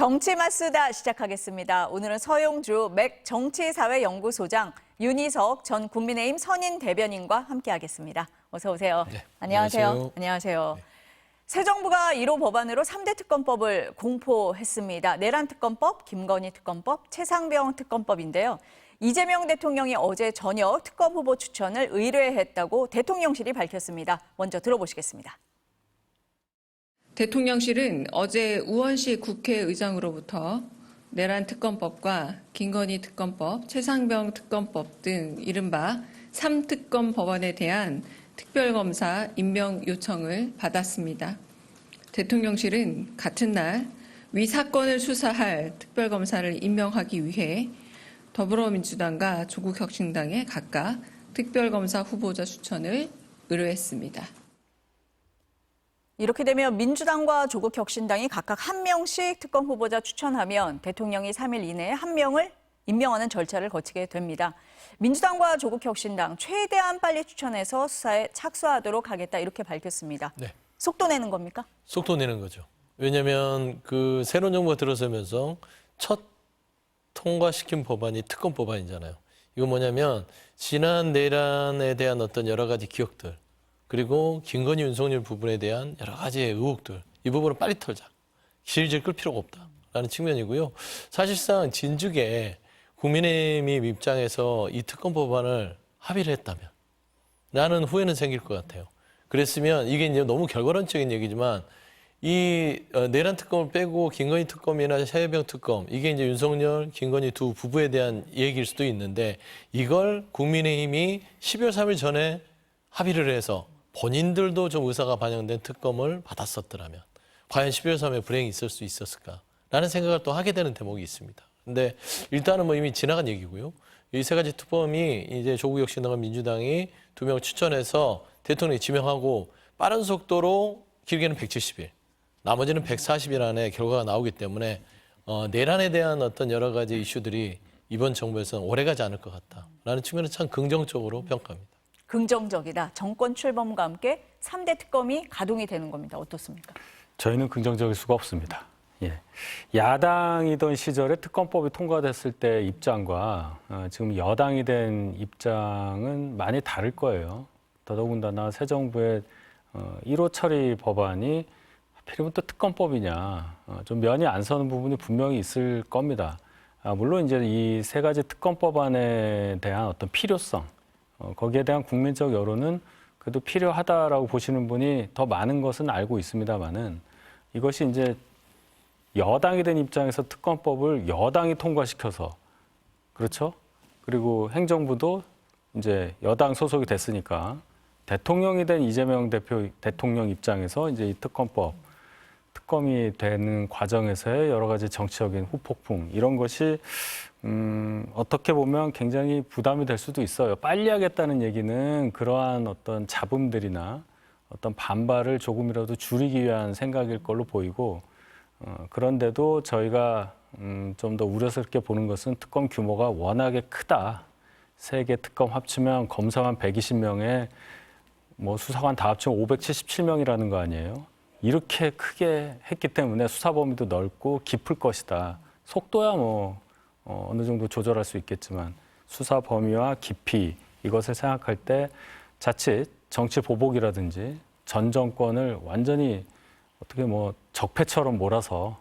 정치마쓰다 시작하겠습니다. 오늘은 서용주 맥 정치사회연구소장 윤희석 전 국민의힘 선임 대변인과 함께하겠습니다. 어서 오세요. 네, 안녕하세요. 안녕하세요. 네. 새 정부가 1호 법안으로 3대 특검법을 공포했습니다. 내란 특검법, 김건희 특검법, 최상병 특검법인데요. 이재명 대통령이 어제 저녁 특검 후보 추천을 의뢰했다고 대통령실이 밝혔습니다. 먼저 들어보시겠습니다. 대통령실은 어제 우원식 국회의장으로부터 내란 특검법과 김건희 특검법, 최상병 특검법 등 이른바 3특검 법안에 대한 특별검사 임명 요청을 받았습니다. 대통령실은 같은 날 위 사건을 수사할 특별검사를 임명하기 위해 더불어민주당과 조국혁신당에 각각 특별검사 후보자 추천을 의뢰했습니다. 이렇게 되면 민주당과 조국혁신당이 각각 한 명씩 특검 후보자 추천하면 대통령이 3일 이내에 한 명을 임명하는 절차를 거치게 됩니다. 민주당과 조국혁신당 최대한 빨리 추천해서 수사에 착수하도록 하겠다 이렇게 밝혔습니다. 네. 속도 내는 겁니까? 속도 내는 거죠. 왜냐하면 그 새로운 정부가 들어서면서 첫 통과시킨 법안이 특검 법안이잖아요. 이거 뭐냐면 지난 내란에 대한 어떤 여러 가지 기억들 그리고 김건희 윤석열 부분에 대한 여러 가지의 의혹들 이 부분을 빨리 털자. 질질 끌 필요가 없다라는 측면이고요. 사실상 진즉에 국민의힘 입장에서 이 특검 법안을 합의를 했다면 라는 후회는 생길 것 같아요. 그랬으면 이게 이제 너무 결과론적인 얘기지만 이 내란 특검을 빼고 김건희 특검이나 최혜병 특검 이게 이제 윤석열, 김건희 두 부부에 대한 얘기일 수도 있는데 이걸 국민의힘이 12월 3일 전에 합의를 해서 본인들도 좀 의사가 반영된 특검을 받았었더라면 과연 12월 3일에 불행이 있을 수 있었을까라는 생각을 또 하게 되는 대목이 있습니다. 근데 일단은 뭐 이미 지나간 얘기고요. 이 세 가지 특검이 이제 조국혁신당과 민주당이 2명 추천해서 대통령이 지명하고 빠른 속도로 길게는 170일, 나머지는 140일 안에 결과가 나오기 때문에 내란에 대한 어떤 여러 가지 이슈들이 이번 정부에서는 오래가지 않을 것 같다라는 측면은 참 긍정적으로 평가합니다. 긍정적이다. 정권 출범과 함께 3대 특검이 가동이 되는 겁니다. 어떻습니까? 저희는 긍정적일 수가 없습니다. 예. 야당이던 시절에 특검법이 통과됐을 때 입장과 지금 여당이 된 입장은 많이 다를 거예요. 더더군다나 새 정부의 1호 처리 법안이 하필이면 또 특검법이냐 좀 면이 안 서는 부분이 분명히 있을 겁니다. 물론 이제 이 세 가지 특검법안에 대한 어떤 필요성 거기에 대한 국민적 여론은 그래도 필요하다라고 보시는 분이 더 많은 것은 알고 있습니다만은 이것이 이제 여당이 된 입장에서 특검법을 여당이 통과시켜서 그렇죠? 그리고 행정부도 이제 여당 소속이 됐으니까 대통령이 된 이재명 대통령 입장에서 이제 이 특검이 되는 과정에서의 여러 가지 정치적인 후폭풍 이런 것이 어떻게 보면 굉장히 부담이 될 수도 있어요. 빨리 하겠다는 얘기는 그러한 어떤 잡음들이나 어떤 반발을 조금이라도 줄이기 위한 생각일 걸로 보이고 그런데도 저희가 좀 더 우려스럽게 보는 것은 특검 규모가 워낙에 크다. 세 개 특검 합치면 검사관 120명에 뭐 수사관 다 합치면 577명이라는 거 아니에요. 이렇게 크게 했기 때문에 수사 범위도 넓고 깊을 것이다. 속도야 뭐 어느 정도 조절할 수 있겠지만 수사 범위와 깊이 이것을 생각할 때 자칫 정치 보복이라든지 전 정권을 완전히 어떻게 뭐 적폐처럼 몰아서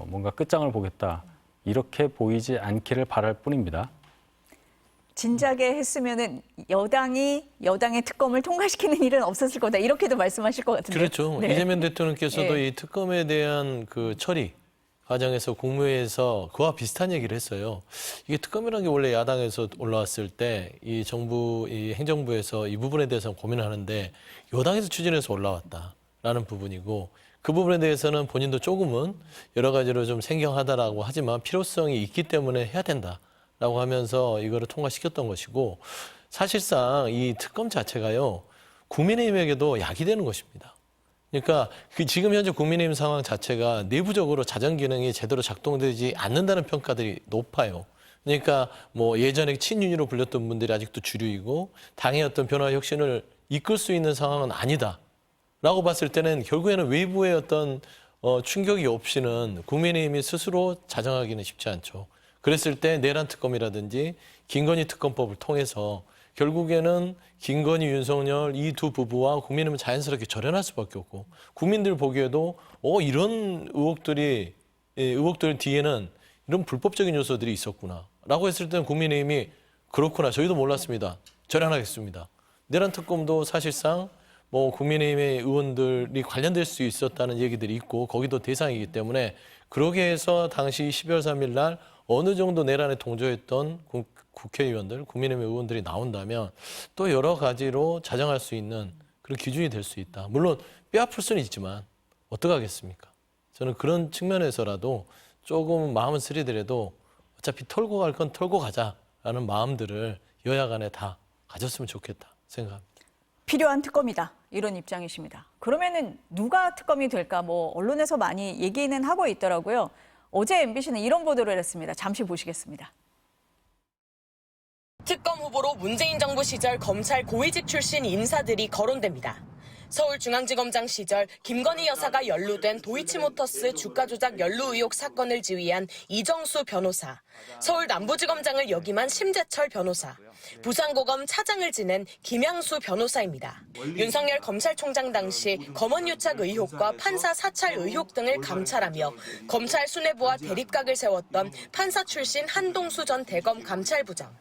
뭔가 끝장을 보겠다. 이렇게 보이지 않기를 바랄 뿐입니다. 진작에 했으면은 여당의 특검을 통과시키는 일은 없었을 거다. 이렇게도 말씀하실 것 같은데. 그렇죠. 네. 이재명 대통령께서도 네. 이 특검에 대한 그 처리 과정에서 국무회에서 그와 비슷한 얘기를 했어요. 이게 특검이라는 게 원래 야당에서 올라왔을 때 이 정부, 이 행정부에서 이 부분에 대해서 고민을 하는데 여당에서 추진해서 올라왔다라는 부분이고 그 부분에 대해서는 본인도 조금은 여러 가지로 좀 생경하다라고 하지만 필요성이 있기 때문에 해야 된다라고 하면서 이거를 통과시켰던 것이고 사실상 이 특검 자체가요 국민의힘에게도 약이 되는 것입니다. 그러니까 지금 현재 국민의힘 상황 자체가 내부적으로 자정 기능이 제대로 작동되지 않는다는 평가들이 높아요. 그러니까 뭐 예전에 친윤으로 불렸던 분들이 아직도 주류이고 당의 어떤 변화 혁신을 이끌 수 있는 상황은 아니다라고 봤을 때는 결국에는 외부의 어떤 충격이 없이는 국민의힘이 스스로 자정하기는 쉽지 않죠. 그랬을 때 내란 특검이라든지 김건희 특검법을 통해서 결국에는 김건희, 윤석열 이 두 부부와 국민의힘은 자연스럽게 절연할 수밖에 없고 국민들 보기에도 이런 의혹들 뒤에는 이런 불법적인 요소들이 있었구나라고 했을 때는 국민의힘이 그렇구나 저희도 몰랐습니다. 절연하겠습니다. 내란 특검도 사실상 뭐 국민의힘의 의원들이 관련될 수 있었다는 얘기들이 있고 거기도 대상이기 때문에 그러게 해서 당시 12월 3일 날 어느 정도 내란에 동조했던 국회의원들, 국민의힘 의원들이 나온다면 또 여러 가지로 자정할 수 있는 그런 기준이 될 수 있다. 물론 뼈아플 수는 있지만 어떡하겠습니까? 저는 그런 측면에서라도 조금 마음은 쓰리더라도 어차피 털고 갈 건 털고 가자라는 마음들을 여야 간에 다 가졌으면 좋겠다 생각합니다. 필요한 특검이다. 이런 입장이십니다. 그러면은 누가 특검이 될까? 뭐 언론에서 많이 얘기는 하고 있더라고요. 어제 MBC는 이런 보도를 했습니다. 잠시 보시겠습니다. 특검 후보로 문재인 정부 시절 검찰 고위직 출신 인사들이 거론됩니다. 서울중앙지검장 시절 김건희 여사가 연루된 도이치모터스 주가 조작 연루 의혹 사건을 지휘한 이정수 변호사, 서울 남부지검장을 역임한 심재철 변호사, 부산고검 차장을 지낸 김양수 변호사입니다. 윤석열 검찰총장 당시 검언유착 의혹과 판사 사찰 의혹 등을 감찰하며 검찰 수뇌부와 대립각을 세웠던 판사 출신 한동수 전 대검 감찰부장.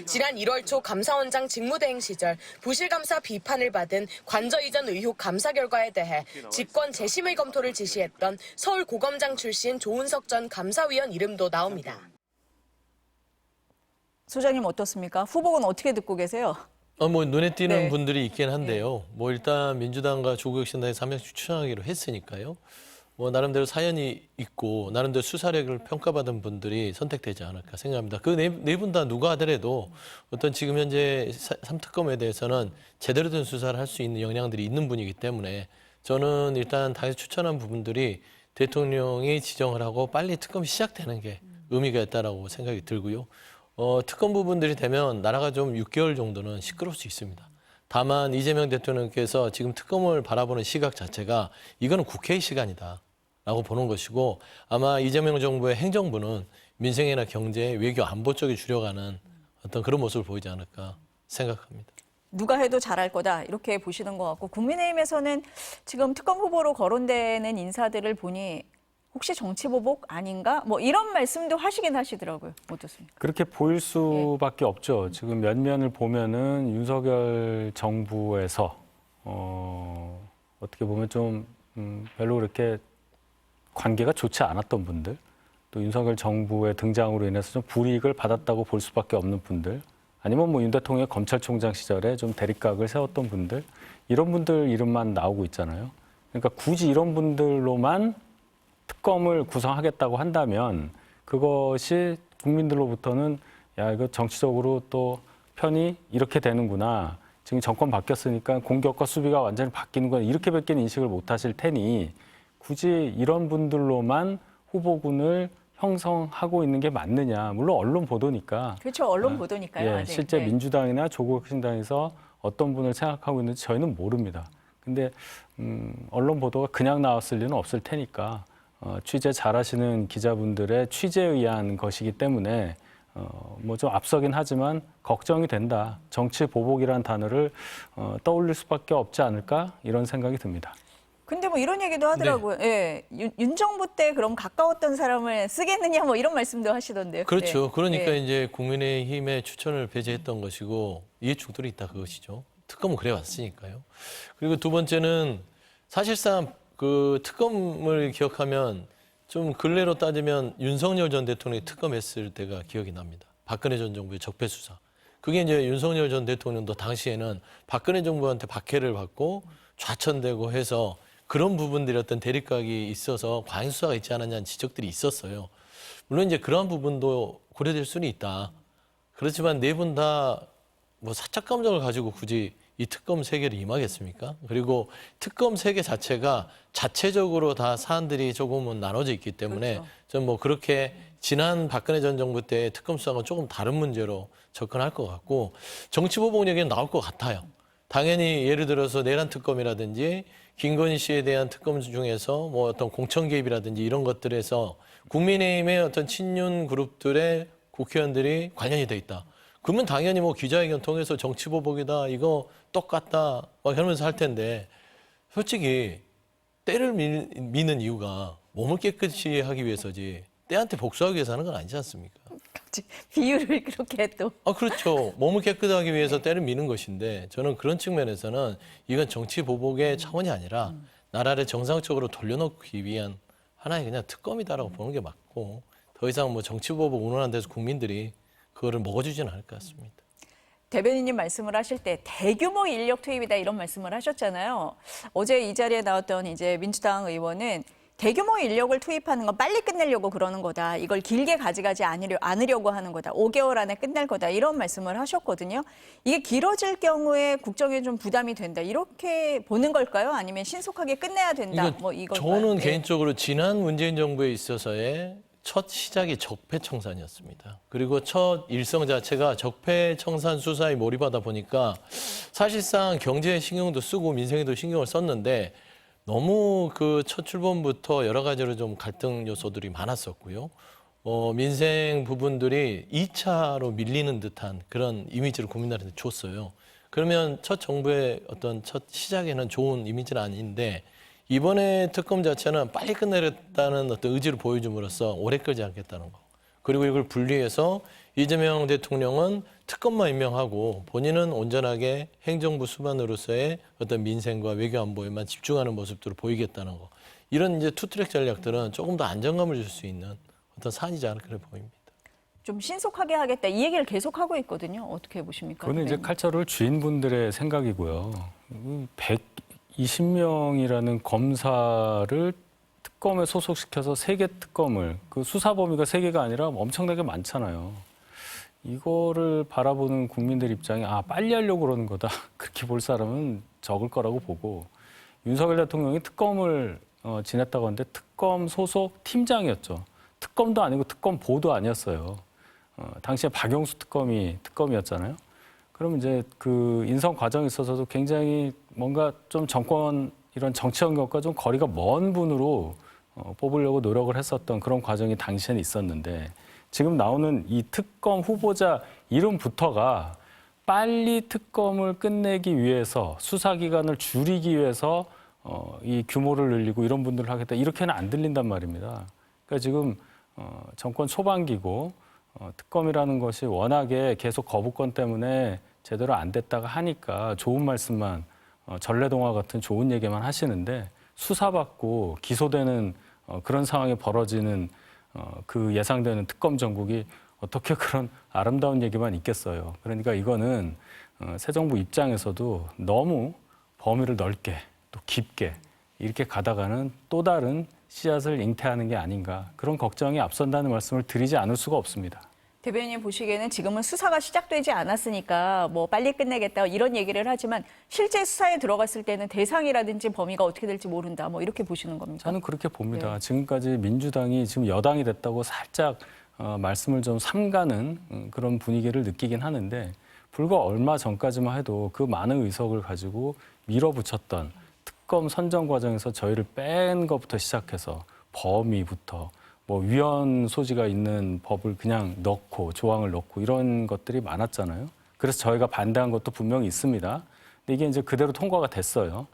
지난 1월 초 감사원장 직무대행 시절 부실감사 비판을 받은 관저 이전 의혹 감사 결과에 대해 직권 재심의 검토를 지시했던 서울고검장 출신 조은석 전 감사위원 이름도 나옵니다. 소장님 어떻습니까? 후보는 어떻게 듣고 계세요? 뭐 눈에 띄는 네. 분들이 있긴 한데요. 뭐 일단 민주당과 조국혁신당에서 한 명씩 추천하기로 했으니까요. 뭐 나름대로 사연이 있고 나름대로 수사력을 평가받은 분들이 선택되지 않을까 생각합니다. 그 네 분 다 누가 하더라도 어떤 지금 현재 3특검에 대해서는 제대로 된 수사를 할 수 있는 역량들이 있는 분이기 때문에 저는 일단 당에서 추천한 부분들이 대통령이 지정을 하고 빨리 특검이 시작되는 게 의미가 있다라고 생각이 들고요. 특검 부분들이 되면 나라가 좀 6개월 정도는 시끄러울 수 있습니다. 다만 이재명 대통령께서 지금 특검을 바라보는 시각 자체가 이거는 국회의 시간이다. 라고 보는 것이고 아마 이재명 정부의 행정부는 민생이나 경제, 외교, 안보 쪽에 줄여가는 어떤 그런 모습을 보이지 않을까 생각합니다. 누가 해도 잘할 거다 이렇게 보시는 것 같고 국민의힘에서는 지금 특검 후보로 거론되는 인사들을 보니 혹시 정치보복 아닌가? 뭐 이런 말씀도 하시긴 하시더라고요. 어떻습니까? 그렇게 보일 수밖에 없죠. 지금 면면을 보면은 윤석열 정부에서 어떻게 보면 좀 별로 그렇게 관계가 좋지 않았던 분들, 또 윤석열 정부의 등장으로 인해서 좀 불이익을 받았다고 볼 수밖에 없는 분들, 아니면 뭐 윤 대통령의 검찰총장 시절에 좀 대립각을 세웠던 분들, 이런 분들 이름만 나오고 있잖아요. 그러니까 굳이 이런 분들로만 특검을 구성하겠다고 한다면 그것이 국민들로부터는 야, 이거 정치적으로 또 편이 이렇게 되는구나. 지금 정권 바뀌었으니까 공격과 수비가 완전히 바뀌는구나. 이렇게밖에 인식을 못 하실 테니 굳이 이런 분들로만 후보군을 형성하고 있는 게 맞느냐. 물론 언론 보도니까. 그렇죠. 언론 보도니까요. 아직. 실제 네. 민주당이나 조국혁신당에서 어떤 분을 생각하고 있는지 저희는 모릅니다. 근데 언론 보도가 그냥 나왔을 리는 없을 테니까 취재 잘하시는 기자분들의 취재에 의한 것이기 때문에 뭐 좀 앞서긴 하지만 걱정이 된다. 정치 보복이라는 단어를 떠올릴 수밖에 없지 않을까 이런 생각이 듭니다. 근데 뭐 이런 얘기도 하더라고요. 예. 윤 정부 때 그럼 가까웠던 사람을 쓰겠느냐 뭐 이런 말씀도 하시던데요. 그렇죠. 네. 그러니까 네. 이제 국민의힘의 추천을 배제했던 것이고 이해충돌이 있다 그것이죠. 특검은 그래 왔으니까요. 그리고 두 번째는 사실상 그 특검을 기억하면 좀 근래로 따지면 윤석열 전 대통령이 특검했을 때가 기억이 납니다. 박근혜 전 정부의 적폐 수사. 그게 이제 윤석열 전 대통령도 당시에는 박근혜 정부한테 박해를 받고 좌천되고 해서 그런 부분들이 어떤 대립각이 있어서 과잉 수사가 있지 않았냐는 지적들이 있었어요. 물론 이제 그러한 부분도 고려될 수는 있다. 그렇지만 네 분 다 뭐 사적 감정을 가지고 굳이 이 특검 세계를 임하겠습니까? 그리고 특검 세계 자체가 자체적으로 다 사안들이 조금은 나눠져 있기 때문에 그렇죠. 전 뭐 그렇게 지난 박근혜 전 정부 때 특검 수사가 조금 다른 문제로 접근할 것 같고 정치보복 얘기는 나올 것 같아요. 당연히 예를 들어서 내란 특검이라든지 김건희 씨에 대한 특검 중에서 뭐 어떤 공천 개입이라든지 이런 것들에서 국민의힘의 어떤 친윤 그룹들의 국회의원들이 관련이 돼 있다. 그러면 당연히 뭐 기자회견 통해서 정치보복이다, 이거 똑같다, 막 이러면서 할 텐데, 솔직히 때를 미는 이유가 몸을 깨끗이 하기 위해서지 때한테 복수하기 위해서 하는 건 아니지 않습니까? 비유를 그렇게 또. 그렇죠. 몸을 깨끗하기 위해서 때를 미는 것인데, 저는 그런 측면에서는 이건 정치 보복의 차원이 아니라 나라를 정상적으로 돌려놓기 위한 하나의 그냥 특검이다라고 보는 게 맞고, 더 이상 뭐 정치 보복 운운하는 데서 국민들이 그거를 먹어주지는 않을 것 같습니다. 대변인님 말씀을 하실 때 대규모 인력 투입이다 이런 말씀을 하셨잖아요. 어제 이 자리에 나왔던 이제 민주당 의원은 대규모 인력을 투입하는 건 빨리 끝내려고 그러는 거다. 이걸 길게 가져가지 않으려고 하는 거다. 5개월 안에 끝낼 거다. 이런 말씀을 하셨거든요. 이게 길어질 경우에 국정에 좀 부담이 된다. 이렇게 보는 걸까요? 아니면 신속하게 끝내야 된다. 뭐 이걸까요? 저는 네. 개인적으로 지난 문재인 정부에 있어서의 첫 시작이 적폐청산이었습니다. 그리고 첫 일성 자체가 적폐청산 수사에 몰입하다 보니까 사실상 경제에 신경도 쓰고 민생에도 신경을 썼는데, 너무 그 첫 출범부터 여러 가지로 좀 갈등 요소들이 많았었고요. 민생 부분들이 2차로 밀리는 듯한 그런 이미지를 국민들한테 줬어요. 그러면 첫 정부의 어떤 첫 시작에는 좋은 이미지는 아닌데, 이번에 특검 자체는 빨리 끝내겠다는 어떤 의지를 보여줌으로써 오래 끌지 않겠다는 거. 그리고 이걸 분리해서 이재명 대통령은 특검만 임명하고 본인은 온전하게 행정부 수반으로서의 어떤 민생과 외교 안보에만 집중하는 모습들을 보이겠다는 거. 이런 이제 투트랙 전략들은 조금 더 안정감을 줄 수 있는 어떤 사안이지 않을까 보입니다. 좀 신속하게 하겠다. 이 얘기를 계속하고 있거든요. 어떻게 보십니까? 그거는 이제 칼자루를 주인분들의 생각이고요. 120명이라는 검사를 특검에 소속시켜서 3개 특검을, 그 수사 범위가 3개가 아니라 엄청나게 많잖아요. 이거를 바라보는 국민들 입장에 빨리 하려고 그러는 거다. 그렇게 볼 사람은 적을 거라고 보고, 윤석열 대통령이 특검을 지냈다고 하는데 특검 소속 팀장이었죠. 특검도 아니고 특검보도 아니었어요. 당시에 박영수 특검이었잖아요. 그럼 이제 그 인선 과정에 있어서도 굉장히 뭔가 좀 정권 이런 정치 영역과 좀 거리가 먼 분으로 뽑으려고 노력을 했었던 그런 과정이 당시에는 있었는데, 지금 나오는 이 특검 후보자 이름부터가 빨리 특검을 끝내기 위해서, 수사 기간을 줄이기 위해서 이 규모를 늘리고 이런 분들을 하겠다, 이렇게는 안 들린단 말입니다. 그러니까 지금 정권 초반기고 특검이라는 것이 워낙에 계속 거부권 때문에 제대로 안 됐다가 하니까 좋은 말씀만, 전래동화 같은 좋은 얘기만 하시는데, 수사받고 기소되는 그런 상황이 벌어지는 그 예상되는 특검 정국이 어떻게 그런 아름다운 얘기만 있겠어요. 그러니까 이거는 새 정부 입장에서도 너무 범위를 넓게 또 깊게 이렇게 가다가는 또 다른 씨앗을 잉태하는 게 아닌가, 그런 걱정이 앞선다는 말씀을 드리지 않을 수가 없습니다. 대변인 보시기에는 지금은 수사가 시작되지 않았으니까 뭐 빨리 끝내겠다 이런 얘기를 하지만 실제 수사에 들어갔을 때는 대상이라든지 범위가 어떻게 될지 모른다, 뭐 이렇게 보시는 겁니까? 저는 그렇게 봅니다. 네. 지금까지 민주당이 지금 여당이 됐다고 살짝 말씀을 좀 삼가는 그런 분위기를 느끼긴 하는데, 불과 얼마 전까지만 해도 그 많은 의석을 가지고 밀어붙였던 특검 선정 과정에서 저희를 뺀 것부터 시작해서 범위부터 뭐 위헌 소지가 있는 법을 그냥 넣고 조항을 넣고 이런 것들이 많았잖아요. 그래서 저희가 반대한 것도 분명히 있습니다. 근데 이게 이제 그대로 통과가 됐어요.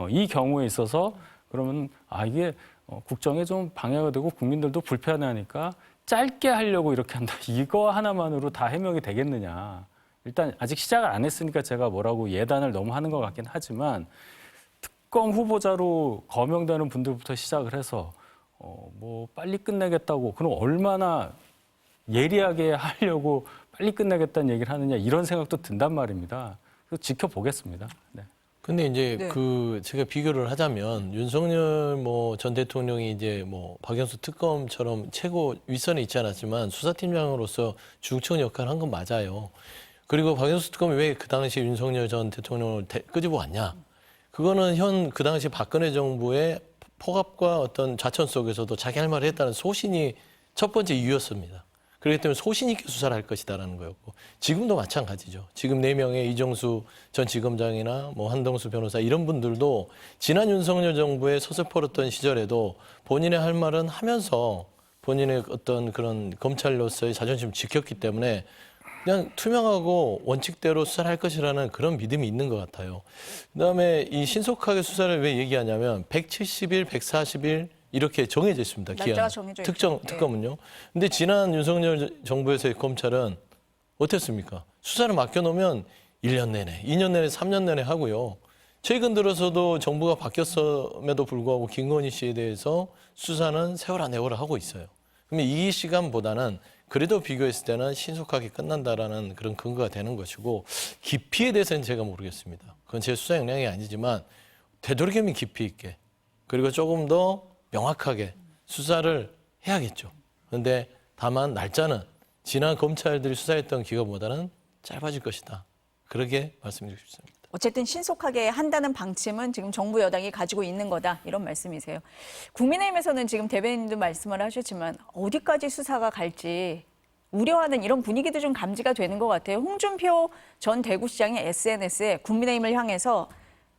이 경우에 있어서 그러면 이게 국정에 좀 방해가 되고 국민들도 불편해하니까 짧게 하려고 이렇게 한다. 이거 하나만으로 다 해명이 되겠느냐. 일단 아직 시작을 안 했으니까 제가 뭐라고 예단을 너무 하는 것 같긴 하지만, 특검 후보자로 거명되는 분들부터 시작을 해서 뭐 빨리 끝내겠다고, 그럼 얼마나 예리하게 하려고 빨리 끝내겠다는 얘기를 하느냐, 이런 생각도 든단 말입니다. 그래서 지켜보겠습니다. 네. 근데 이제 네. 제가 비교를 하자면 윤석열 전 대통령이 이제 박영수 특검처럼 최고 윗선에 있지 않았지만 수사팀장으로서 중층 역할을 한 건 맞아요. 그리고 박영수 특검이 왜 그 당시 윤석열 전 대통령을 끄집어 왔냐? 그거는 그 당시 박근혜 정부의 폭압과 어떤 좌천 속에서도 자기 할 말을 했다는 소신이 첫 번째 이유였습니다. 그렇기 때문에 소신 있게 수사를 할 것이다라는 거였고 지금도 마찬가지죠. 지금 4명의 이정수 전 지검장이나 뭐 한동수 변호사 이런 분들도 지난 윤석열 정부의 서슬퍼렸던 시절에도 본인의 할 말은 하면서 본인의 어떤 그런 검찰로서의 자존심을 지켰기 때문에 그냥 투명하고 원칙대로 수사를 할 것이라는 그런 믿음이 있는 것 같아요. 그다음에 이 신속하게 수사를 왜 얘기하냐면 170일, 140일 이렇게 정해져 있습니다. 날짜가 기한. 정해져 특정 있죠. 특검은요. 근데 지난 윤석열 정부에서의 검찰은 어땠습니까? 수사를 맡겨놓으면 1년 내내, 2년 내내, 3년 내내 하고요. 최근 들어서도 정부가 바뀌었음에도 불구하고 김건희 씨에 대해서 수사는 세월아 내월아 하고 있어요. 그러면 이 시간보다는 그래도 비교했을 때는 신속하게 끝난다라는 그런 근거가 되는 것이고 깊이에 대해서는 제가 모르겠습니다. 그건 제 수사 역량이 아니지만 되도록이면 깊이 있게 그리고 조금 더 명확하게 수사를 해야겠죠. 그런데 다만 날짜는 지난 검찰들이 수사했던 기간보다는 짧아질 것이다. 그렇게 말씀드리고 싶습니다. 어쨌든 신속하게 한다는 방침은 지금 정부 여당이 가지고 있는 거다 이런 말씀이세요. 국민의힘에서는 지금 대변인도 말씀을 하셨지만 어디까지 수사가 갈지 우려하는 이런 분위기도 좀 감지가 되는 것 같아요. 홍준표 전 대구시장이 SNS에 국민의힘을 향해서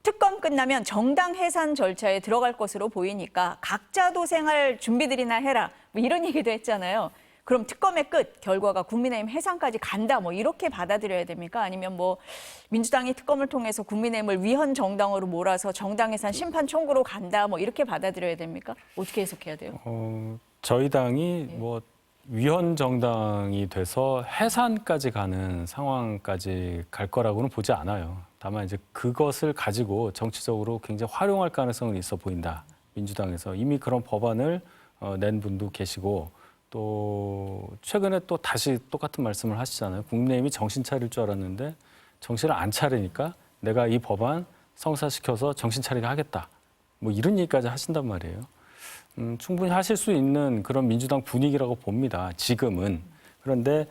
특검 끝나면 정당 해산 절차에 들어갈 것으로 보이니까 각자 도생할 준비들이나 해라 뭐 이런 얘기도 했잖아요. 그럼 특검의 끝, 결과가 국민의힘 해산까지 간다, 뭐 이렇게 받아들여야 됩니까? 아니면 뭐 민주당이 특검을 통해서 국민의힘을 위헌 정당으로 몰아서 정당 해산 심판 청구로 간다, 뭐 이렇게 받아들여야 됩니까? 어떻게 해석해야 돼요? 저희 당이 뭐 위헌 정당이 돼서 해산까지 가는 상황까지 갈 거라고는 보지 않아요. 다만 이제 그것을 가지고 정치적으로 굉장히 활용할 가능성은 있어 보인다. 민주당에서 이미 그런 법안을 낸 분도 계시고. 또 최근에 또 다시 똑같은 말씀을 하시잖아요. 국민의힘이 정신 차릴 줄 알았는데 정신을 안 차리니까 내가 이 법안 성사시켜서 정신 차리게 하겠다. 뭐 이런 얘기까지 하신단 말이에요. 충분히 하실 수 있는 그런 민주당 분위기라고 봅니다. 지금은. 그런데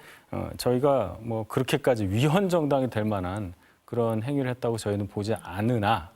저희가 뭐 그렇게까지 위헌 정당이 될 만한 그런 행위를 했다고 저희는 보지 않으나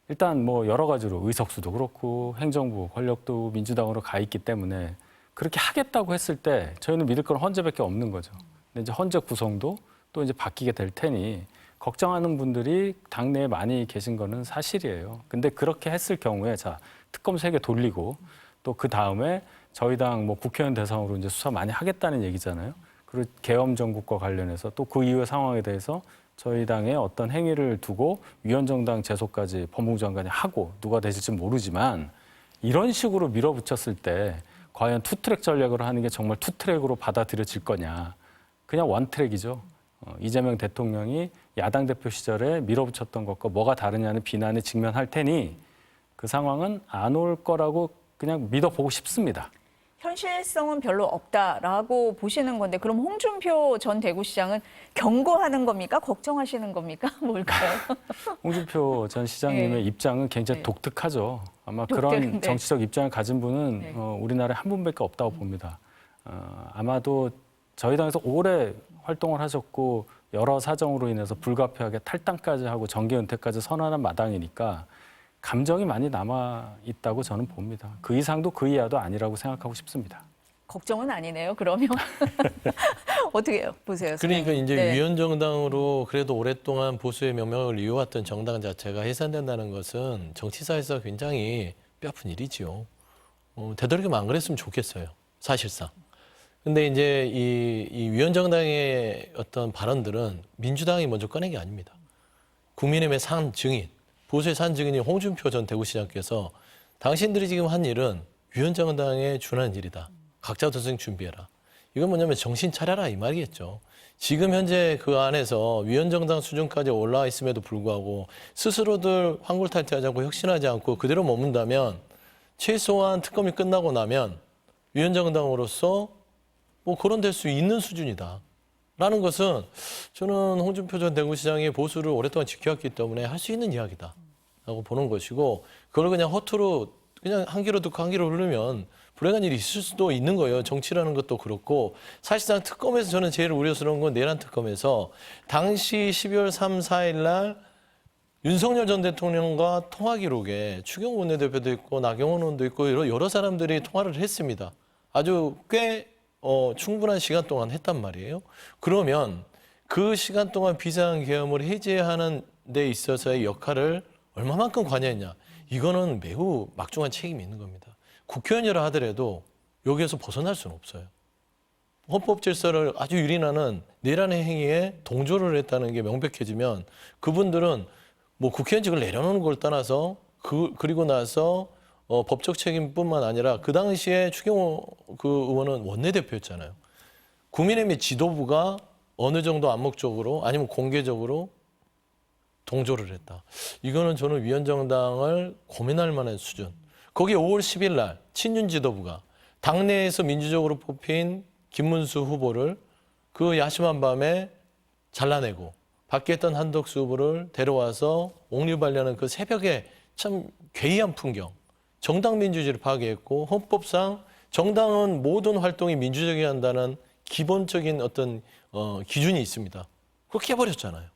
일단 뭐 여러 가지로 의석수도 그렇고 행정부 권력도 민주당으로 가 있기 때문에 그렇게 하겠다고 했을 때 저희는 믿을 건 헌재밖에 없는 거죠. 근데 이제 헌재 구성도 또 이제 바뀌게 될 테니 걱정하는 분들이 당내에 많이 계신 거는 사실이에요. 근데 그렇게 했을 경우에 자 특검 3개 돌리고 또 그 다음에 저희 당 뭐 국회의원 대상으로 이제 수사 많이 하겠다는 얘기잖아요. 그리고 계엄 정국과 관련해서 또 그 이후의 상황에 대해서 저희 당의 어떤 행위를 두고 위헌 정당 제소까지 법무부 장관이 하고 누가 되실지 모르지만 이런 식으로 밀어붙였을 때. 과연 투트랙 전략으로 하는 게 정말 투트랙으로 받아들여질 거냐. 그냥 원트랙이죠. 이재명 대통령이 야당 대표 시절에 밀어붙였던 것과 뭐가 다르냐는 비난에 직면할 테니 그 상황은 안 올 거라고 그냥 믿어보고 싶습니다. 현실성은 별로 없다라고 보시는 건데 그럼 홍준표 전 대구시장은 경고하는 겁니까? 걱정하시는 겁니까? 뭘까요? 홍준표 전 시장님의 네. 입장은 굉장히 네. 독특하죠. 아마 독특한데. 그런 정치적 입장을 가진 분은 네. 우리나라에 한 분밖에 없다고 봅니다. 아마도 저희 당에서 오래 활동을 하셨고 여러 사정으로 인해서 불가피하게 탈당까지 하고 정계 은퇴까지 선언한 마당이니까 감정이 많이 남아있다고 저는 봅니다. 그 이상도 그 이하도 아니라고 생각하고 싶습니다. 걱정은 아니네요. 그러면 어떻게 보세요? 선생님? 그러니까 이제 네. 위헌 정당으로 그래도 오랫동안 보수의 명명을 이어왔던 정당 자체가 해산된다는 것은 정치사에서 굉장히 뼈아픈 일이지요. 되도록이면 안 그랬으면 좋겠어요. 사실상. 근데 이제 이 위헌 정당의 어떤 발언들은 민주당이 먼저 꺼낸 게 아닙니다. 국민의힘의 산 증인, 보수의 산 증인인 홍준표 전 대구시장께서 당신들이 지금 한 일은 위헌 정당에 준하는 일이다. 각자 도생 준비해라. 이건 뭐냐면 정신 차려라 이 말이겠죠. 지금 현재 그 안에서 위헌 정당 수준까지 올라와 있음에도 불구하고 스스로들 환골탈퇴하지 않고 혁신하지 않고 그대로 머문다면 최소한 특검이 끝나고 나면 위헌 정당으로서 뭐 거론될 수 있는 수준이다. 라는 것은 저는 홍준표 전 대구시장이 보수를 오랫동안 지켜왔기 때문에 할 수 있는 이야기다. 라고 보는 것이고 그걸 그냥 허투루 그냥 한 귀로 듣고 한 귀로 흐르면 불행한 일이 있을 수도 있는 거예요. 정치라는 것도 그렇고 사실상 특검에서 저는 제일 우려스러운 건 내란 특검에서 당시 12월 3, 4일 날 윤석열 전 대통령과 통화 기록에 추경 원내대표도 있고 나경원 의원도 있고 여러 사람들이 통화를 했습니다. 아주 꽤 충분한 시간 동안 했단 말이에요. 그러면 그 시간 동안 비상계엄을 해제하는 데 있어서의 역할을 얼마만큼 관여했냐. 이거는 매우 막중한 책임이 있는 겁니다. 국회의원이라 하더라도 여기에서 벗어날 수는 없어요. 헌법 질서를 아주 유린하는 내란의 행위에 동조를 했다는 게 명백해지면 그분들은 뭐 국회의원직을 내려놓는 걸 떠나서 그리고 나서 법적 책임뿐만 아니라 그 당시에 추경호 그 의원은 원내대표였잖아요. 국민의힘의 지도부가 어느 정도 암묵적으로 아니면 공개적으로 동조를 했다. 이거는 저는 위원정당을 고민할 만한 수준. 거기에 5월 10일 날 친윤 지도부가 당내에서 민주적으로 뽑힌 김문수 후보를 그 야심한 밤에 잘라내고 밖에 있던 한덕수 후보를 데려와서 옥류발려는 그 새벽에 참 괴이한 풍경. 정당 민주주의를 파괴했고 헌법상 정당은 모든 활동이 민주적이어야 한다는 기본적인 어떤 기준이 있습니다. 그렇게 해버렸잖아요.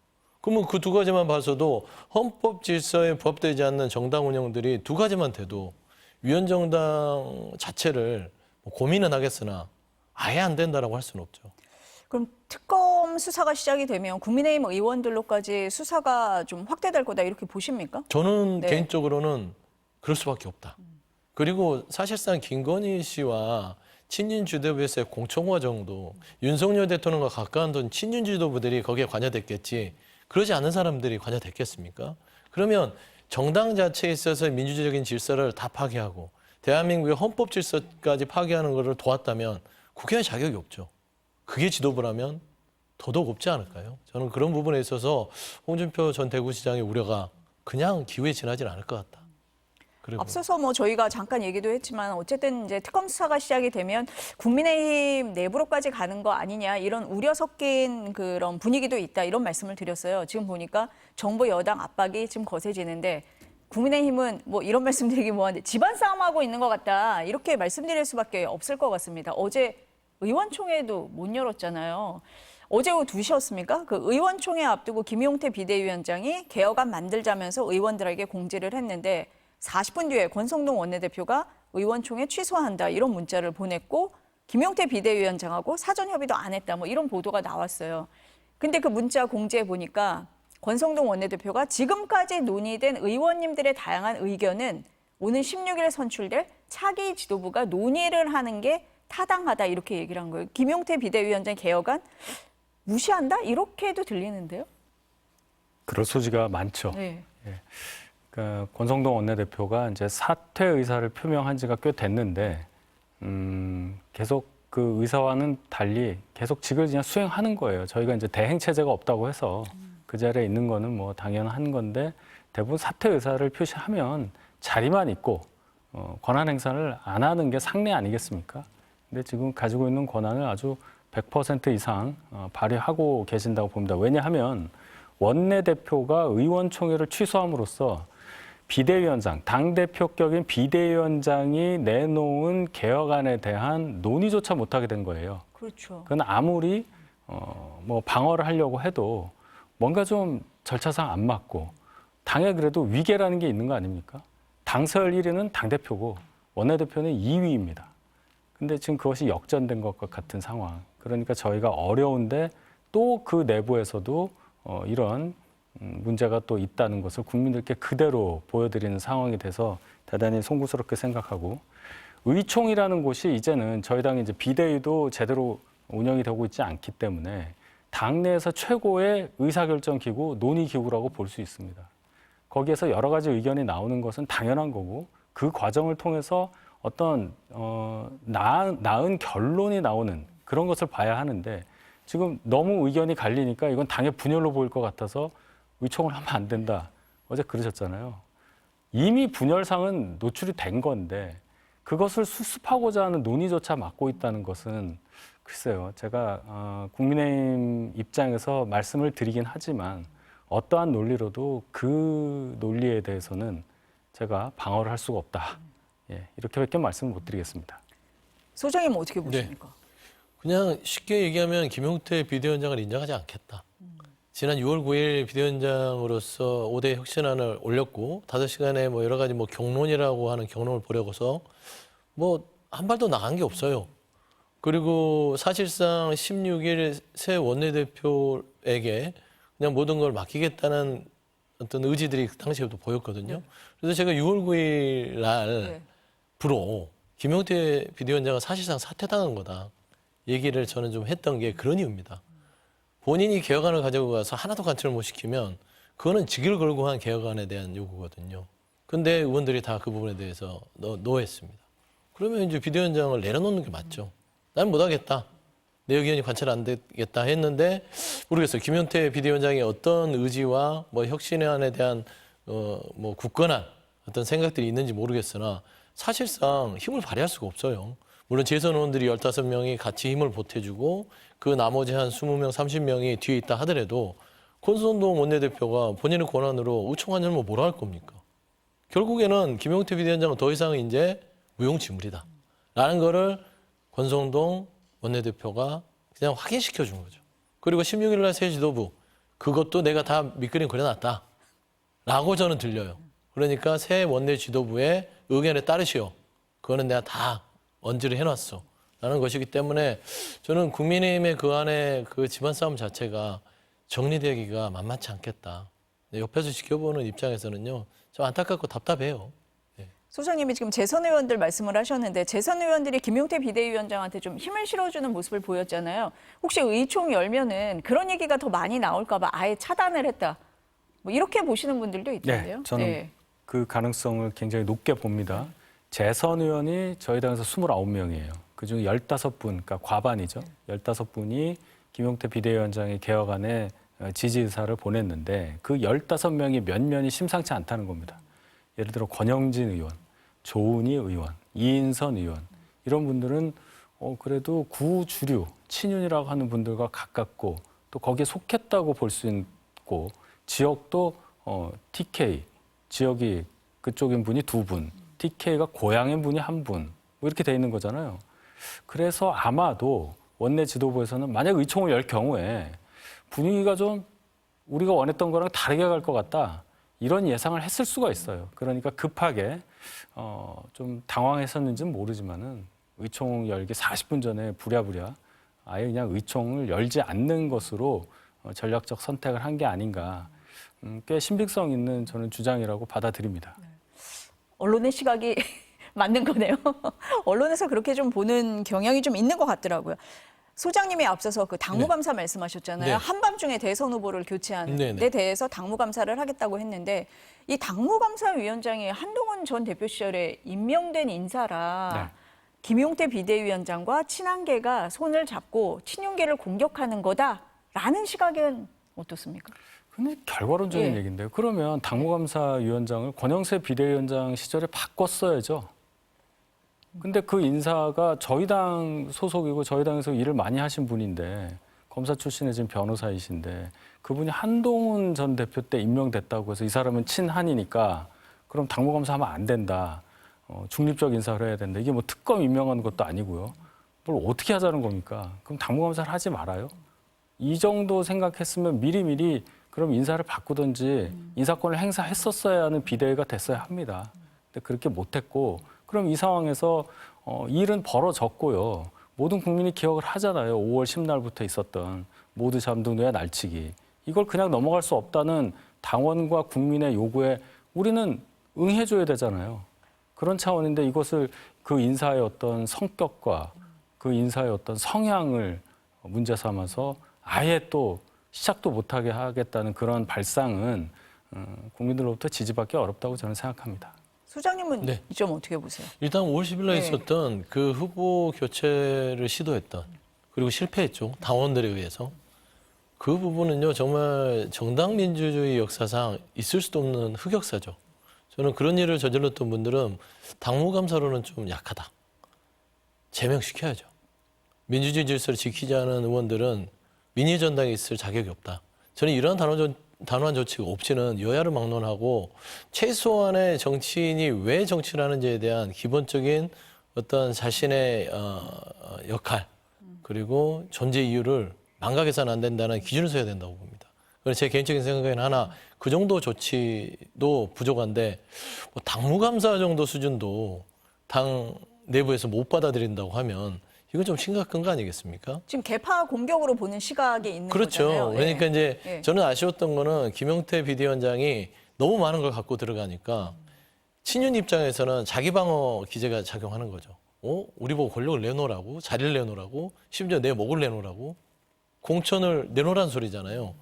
그러면 그 두 가지만 봐서도 헌법 질서에 부합되지 않는 정당 운영들이 두 가지만 돼도 위원정당 자체를 고민은 하겠으나 아예 안 된다라고 할 수는 없죠. 그럼 특검 수사가 시작이 되면 국민의힘 의원들로까지 수사가 좀 확대될 거다 이렇게 보십니까? 저는 네. 개인적으로는 그럴 수밖에 없다. 그리고 사실상 김건희 씨와 친윤 지도부에서의 공청화 정도, 윤석열 대통령과 가까운 친윤 지도부들이 거기에 관여됐겠지, 그러지 않은 사람들이 관여됐겠습니까? 그러면 정당 자체에 있어서 민주적인 질서를 다 파괴하고 대한민국의 헌법 질서까지 파괴하는 것을 도왔다면 국회의원 자격이 없죠. 그게 지도부라면 더더욱 없지 않을까요? 저는 그런 부분에 있어서 홍준표 전 대구시장의 우려가 그냥 기후에 지나질 않을 것 같다. 그리고 앞서서 뭐 저희가 잠깐 얘기도 했지만 어쨌든 이제 특검 수사가 시작이 되면 국민의힘 내부로까지 가는 거 아니냐 이런 우려 섞인 그런 분위기도 있다 이런 말씀을 드렸어요. 지금 보니까 정부 여당 압박이 지금 거세지는데 국민의힘은 뭐 이런 말씀드리기 뭐한데 집안 싸움하고 있는 것 같다 이렇게 말씀드릴 수밖에 없을 것 같습니다. 어제 의원총회도 못 열었잖아요. 어제 오후 2시였습니까? 그 의원총회 앞두고 김용태 비대위원장이 개혁안 만들자면서 의원들에게 공지를 했는데 40분 뒤에 권성동 원내대표가 의원총회 취소한다 이런 문자를 보냈고 김용태 비대위원장하고 사전 협의도 안 했다 뭐 이런 보도가 나왔어요. 근데 그 문자 공지에 보니까 권성동 원내대표가 지금까지 논의된 의원님들의 다양한 의견은 오는 16일에 선출될 차기 지도부가 논의를 하는 게 타당하다 이렇게 얘기를 한 거예요. 김용태 비대위원장 개혁안 무시한다? 이렇게도 들리는데요. 그럴 소지가 많죠. 네. 그러니까 권성동 원내대표가 이제 사퇴 의사를 표명한 지가 꽤 됐는데 계속 그 의사와는 달리 계속 직을 그냥 수행하는 거예요. 저희가 이제 대행 체제가 없다고 해서 그 자리에 있는 거는 뭐 당연한 건데 대부분 사퇴 의사를 표시하면 자리만 있고 권한 행사를 안 하는 게 상례 아니겠습니까? 근데 지금 가지고 있는 권한을 아주 100% 이상 발휘하고 계신다고 봅니다. 왜냐하면 원내대표가 의원총회를 취소함으로써 비대위원장, 당대표격인 비대위원장이 내놓은 개혁안에 대한 논의조차 못하게 된 거예요. 그렇죠. 그건 아무리 뭐 방어를 하려고 해도 뭔가 좀 절차상 안 맞고 당에 그래도 위계라는 게 있는 거 아닙니까? 당서열 1위는 당대표고 원내대표는 2위입니다. 근데 지금 그것이 역전된 것과 같은 상황. 그러니까 저희가 어려운데 또 그 내부에서도 이런 문제가 또 있다는 것을 국민들께 그대로 보여드리는 상황이 돼서 대단히 송구스럽게 생각하고 의총이라는 곳이 이제는 저희 당이 이제 비대위도 제대로 운영이 되고 있지 않기 때문에 당내에서 최고의 의사결정 기구, 논의 기구라고 볼 수 있습니다. 거기에서 여러 가지 의견이 나오는 것은 당연한 거고 그 과정을 통해서 어떤 나은 결론이 나오는 그런 것을 봐야 하는데 지금 너무 의견이 갈리니까 이건 당의 분열로 보일 것 같아서 의총을 하면 안 된다. 어제 그러셨잖아요. 이미 분열상은 노출이 된 건데 그것을 수습하고자 하는 논의조차 막고 있다는 것은 글쎄요. 제가 국민의힘 입장에서 말씀을 드리긴 하지만 어떠한 논리로도 그 논리에 대해서는 제가 방어를 할 수가 없다. 예, 이렇게밖에 말씀을 못 드리겠습니다. 소장님 어떻게 보십니까? 그냥 쉽게 얘기하면 김용태 비대위원장을 인정하지 않겠다. 지난 6월 9일 비대위원장으로서 5대 혁신안을 올렸고 5시간에 뭐 여러 가지 뭐 경론이라고 하는 경론을 벌여서 뭐 한 발도 나간 게 없어요. 그리고 사실상 16일 새 원내대표에게 그냥 모든 걸 맡기겠다는 어떤 의지들이 당시에도 보였거든요. 그래서 제가 6월 9일 날 부로 김용태 비대위원장은 사실상 사퇴당한 거다. 얘기를 저는 좀 했던 게 그런 이유입니다. 본인이 개혁안을 가지고 가서 하나도 관철을 못 시키면 그거는 직을 걸고 한 개혁안에 대한 요구거든요. 근데 의원들이 다 그 부분에 대해서 노했습니다. 그러면 이제 비대위원장을 내려놓는 게 맞죠. 난 못하겠다. 내 의견이 관철 안 되겠다 했는데 모르겠어요. 김용태 비대위원장의 어떤 의지와 뭐 혁신안에 대한 뭐 굳건한 어떤 생각들이 있는지 모르겠으나 사실상 힘을 발휘할 수가 없어요. 물론 재선 의원들이 15명이 같이 힘을 보태주고 그 나머지 한 20명, 30명이 뒤에 있다 하더라도 권선동 원내대표가 본인의 권한으로 의총하냐면 뭐라 할 겁니까? 결국에는 김용태 비대위원장은 더 이상 이제 무용지물이다. 라는 거를 권성동 원내대표가 그냥 확인시켜 준 거죠. 그리고 16일 날 새 지도부 그것도 내가 다 밑그림 그려놨다. 라고 저는 들려요. 그러니까 새 원내 지도부의 의견에 따르시오. 그거는 내가 다 언지를 해놨어. 라는 것이기 때문에 저는 국민의힘의 그 안에 그 집안 싸움 자체가 정리되기가 만만치 않겠다. 옆에서 지켜보는 입장에서는요. 좀 안타깝고 답답해요. 소장님이 지금 재선 의원들 말씀을 하셨는데 재선 의원들이 김용태 비대위원장한테 좀 힘을 실어주는 모습을 보였잖아요. 혹시 의총 열면은 그런 얘기가 더 많이 나올까 봐 아예 차단을 했다. 뭐 이렇게 보시는 분들도 있던데요. 네, 저는 그 가능성을 굉장히 높게 봅니다. 재선 의원이 저희 당에서 29명이에요. 그중 15분, 그러니까 과반이죠. 15분이 김용태 비대위원장의 개혁안에 지지 의사를 보냈는데 그 15명이 몇 면이 심상치 않다는 겁니다. 예를 들어 권영진 의원, 조은희 의원, 이인선 의원 이런 분들은 그래도 구주류, 친윤이라고 하는 분들과 가깝고 또 거기에 속했다고 볼 수 있고 지역도 TK, 지역이 그쪽인 분이 2분, TK가 고향인 분이 1분 뭐 이렇게 돼 있는 거잖아요. 그래서 아마도 원내 지도부에서는 만약 의총을 열 경우에 분위기가 좀 우리가 원했던 거랑 다르게 갈 것 같다. 이런 예상을 했을 수가 있어요. 그러니까 급하게 좀 당황했었는지는 모르지만은 의총 열기 40분 전에 부랴부랴 아예 그냥 의총을 열지 않는 것으로 전략적 선택을 한 게 아닌가. 꽤 신빙성 있는 저는 주장이라고 받아들입니다. 언론의 시각이 맞는 거네요. 언론에서 그렇게 좀 보는 경향이 좀 있는 것 같더라고요. 소장님이 앞서서 그 당무감사 말씀하셨잖아요. 네. 한밤중에 대선 후보를 교체한 데 대해서 당무감사를 하겠다고 했는데 이 당무감사위원장이 한동훈 전 대표 시절에 임명된 인사라 김용태 비대위원장과 친한계가 손을 잡고 친윤계를 공격하는 거다라는 시각은 어떻습니까? 근데 결과론적인 얘기인데요. 그러면 당무감사위원장을 권영세 비대위원장 시절에 바꿨어야죠. 근데 그 인사가 저희 당 소속이고 저희 당에서 일을 많이 하신 분인데 검사 출신의 지금 변호사이신데 그분이 한동훈 전 대표 때 임명됐다고 해서 이 사람은 친한이니까 그럼 당무감사하면 안 된다. 중립적 인사를 해야 된다. 이게 뭐 특검 임명하는 것도 아니고요. 뭘 어떻게 하자는 겁니까? 그럼 당무감사를 하지 말아요. 이 정도 생각했으면 미리미리 그럼 인사를 바꾸든지 인사권을 행사했었어야 하는 비대위가 됐어야 합니다. 근데 그렇게 못했고 그럼 이 상황에서 일은 벌어졌고요. 모든 국민이 기억을 하잖아요. 5월 10날부터 있었던 모두 잠든 후에 날치기. 이걸 그냥 넘어갈 수 없다는 당원과 국민의 요구에 우리는 응해줘야 되잖아요. 그런 차원인데 이것을 그 인사의 어떤 성격과 그 인사의 어떤 성향을 문제 삼아서 아예 또 시작도 못하게 하겠다는 그런 발상은 국민들로부터 지지받기 어렵다고 저는 생각합니다. 소장님은 이 점 어떻게 보세요? 일단 5월 10일 날 있었던 그 후보 교체를 시도했던 그리고 실패했죠. 당원들에 의해서. 그 부분은요. 정말 정당 민주주의 역사상 있을 수도 없는 흑역사죠. 저는 그런 일을 저질렀던 분들은 당무감사로는 좀 약하다. 제명시켜야죠. 민주주의 질서를 지키지 않은 의원들은 민의전당에 있을 자격이 없다. 저는 이러한 단호한 조치가 없이는 여야를 막론하고 최소한의 정치인이 왜 정치를 하는지에 대한 기본적인 어떤 자신의 역할 그리고 존재 이유를 망각해서는 안 된다는 기준을 서야 된다고 봅니다. 그래서 제 개인적인 생각에는 하나 그 정도 조치도 부족한데 뭐 당무감사 정도 수준도 당 내부에서 못 받아들인다고 하면 이건 좀 심각한 거 아니겠습니까? 지금 개파 공격으로 보는 시각에 있는 그렇죠. 거잖아요. 그러니까 예. 이제 예. 저는 아쉬웠던 거는 김용태 비대위원장이 너무 많은 걸 갖고 들어가니까 친윤 입장에서는 자기 방어 기제가 작용하는 거죠. 우리 보고 권력을 내놓으라고, 자리를 내놓으라고, 심지어 내 목을 내놓으라고, 공천을 내놓으란 소리잖아요.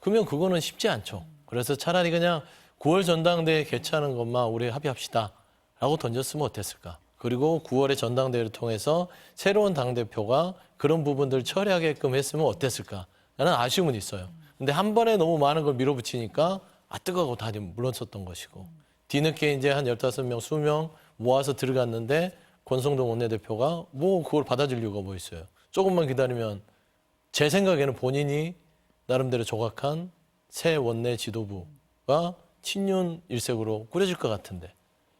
그러면 그거는 쉽지 않죠. 그래서 차라리 그냥 9월 전당대회 개최하는 것만 우리 합의합시다라고 던졌으면 어땠을까. 그리고 9월에 전당대회를 통해서 새로운 당대표가 그런 부분들을 처리하게끔 했으면 어땠을까. 라는 아쉬움은 있어요. 근데 한 번에 너무 많은 걸 밀어붙이니까 뜨거워 다들 물러섰던 것이고. 뒤늦게 이제 한 15명, 20명 모아서 들어갔는데 권성동 원내대표가 뭐 그걸 받아줄 이유가 뭐 있어요. 조금만 기다리면 제 생각에는 본인이 나름대로 조각한 새 원내 지도부가 친윤 일색으로 꾸려질 것 같은데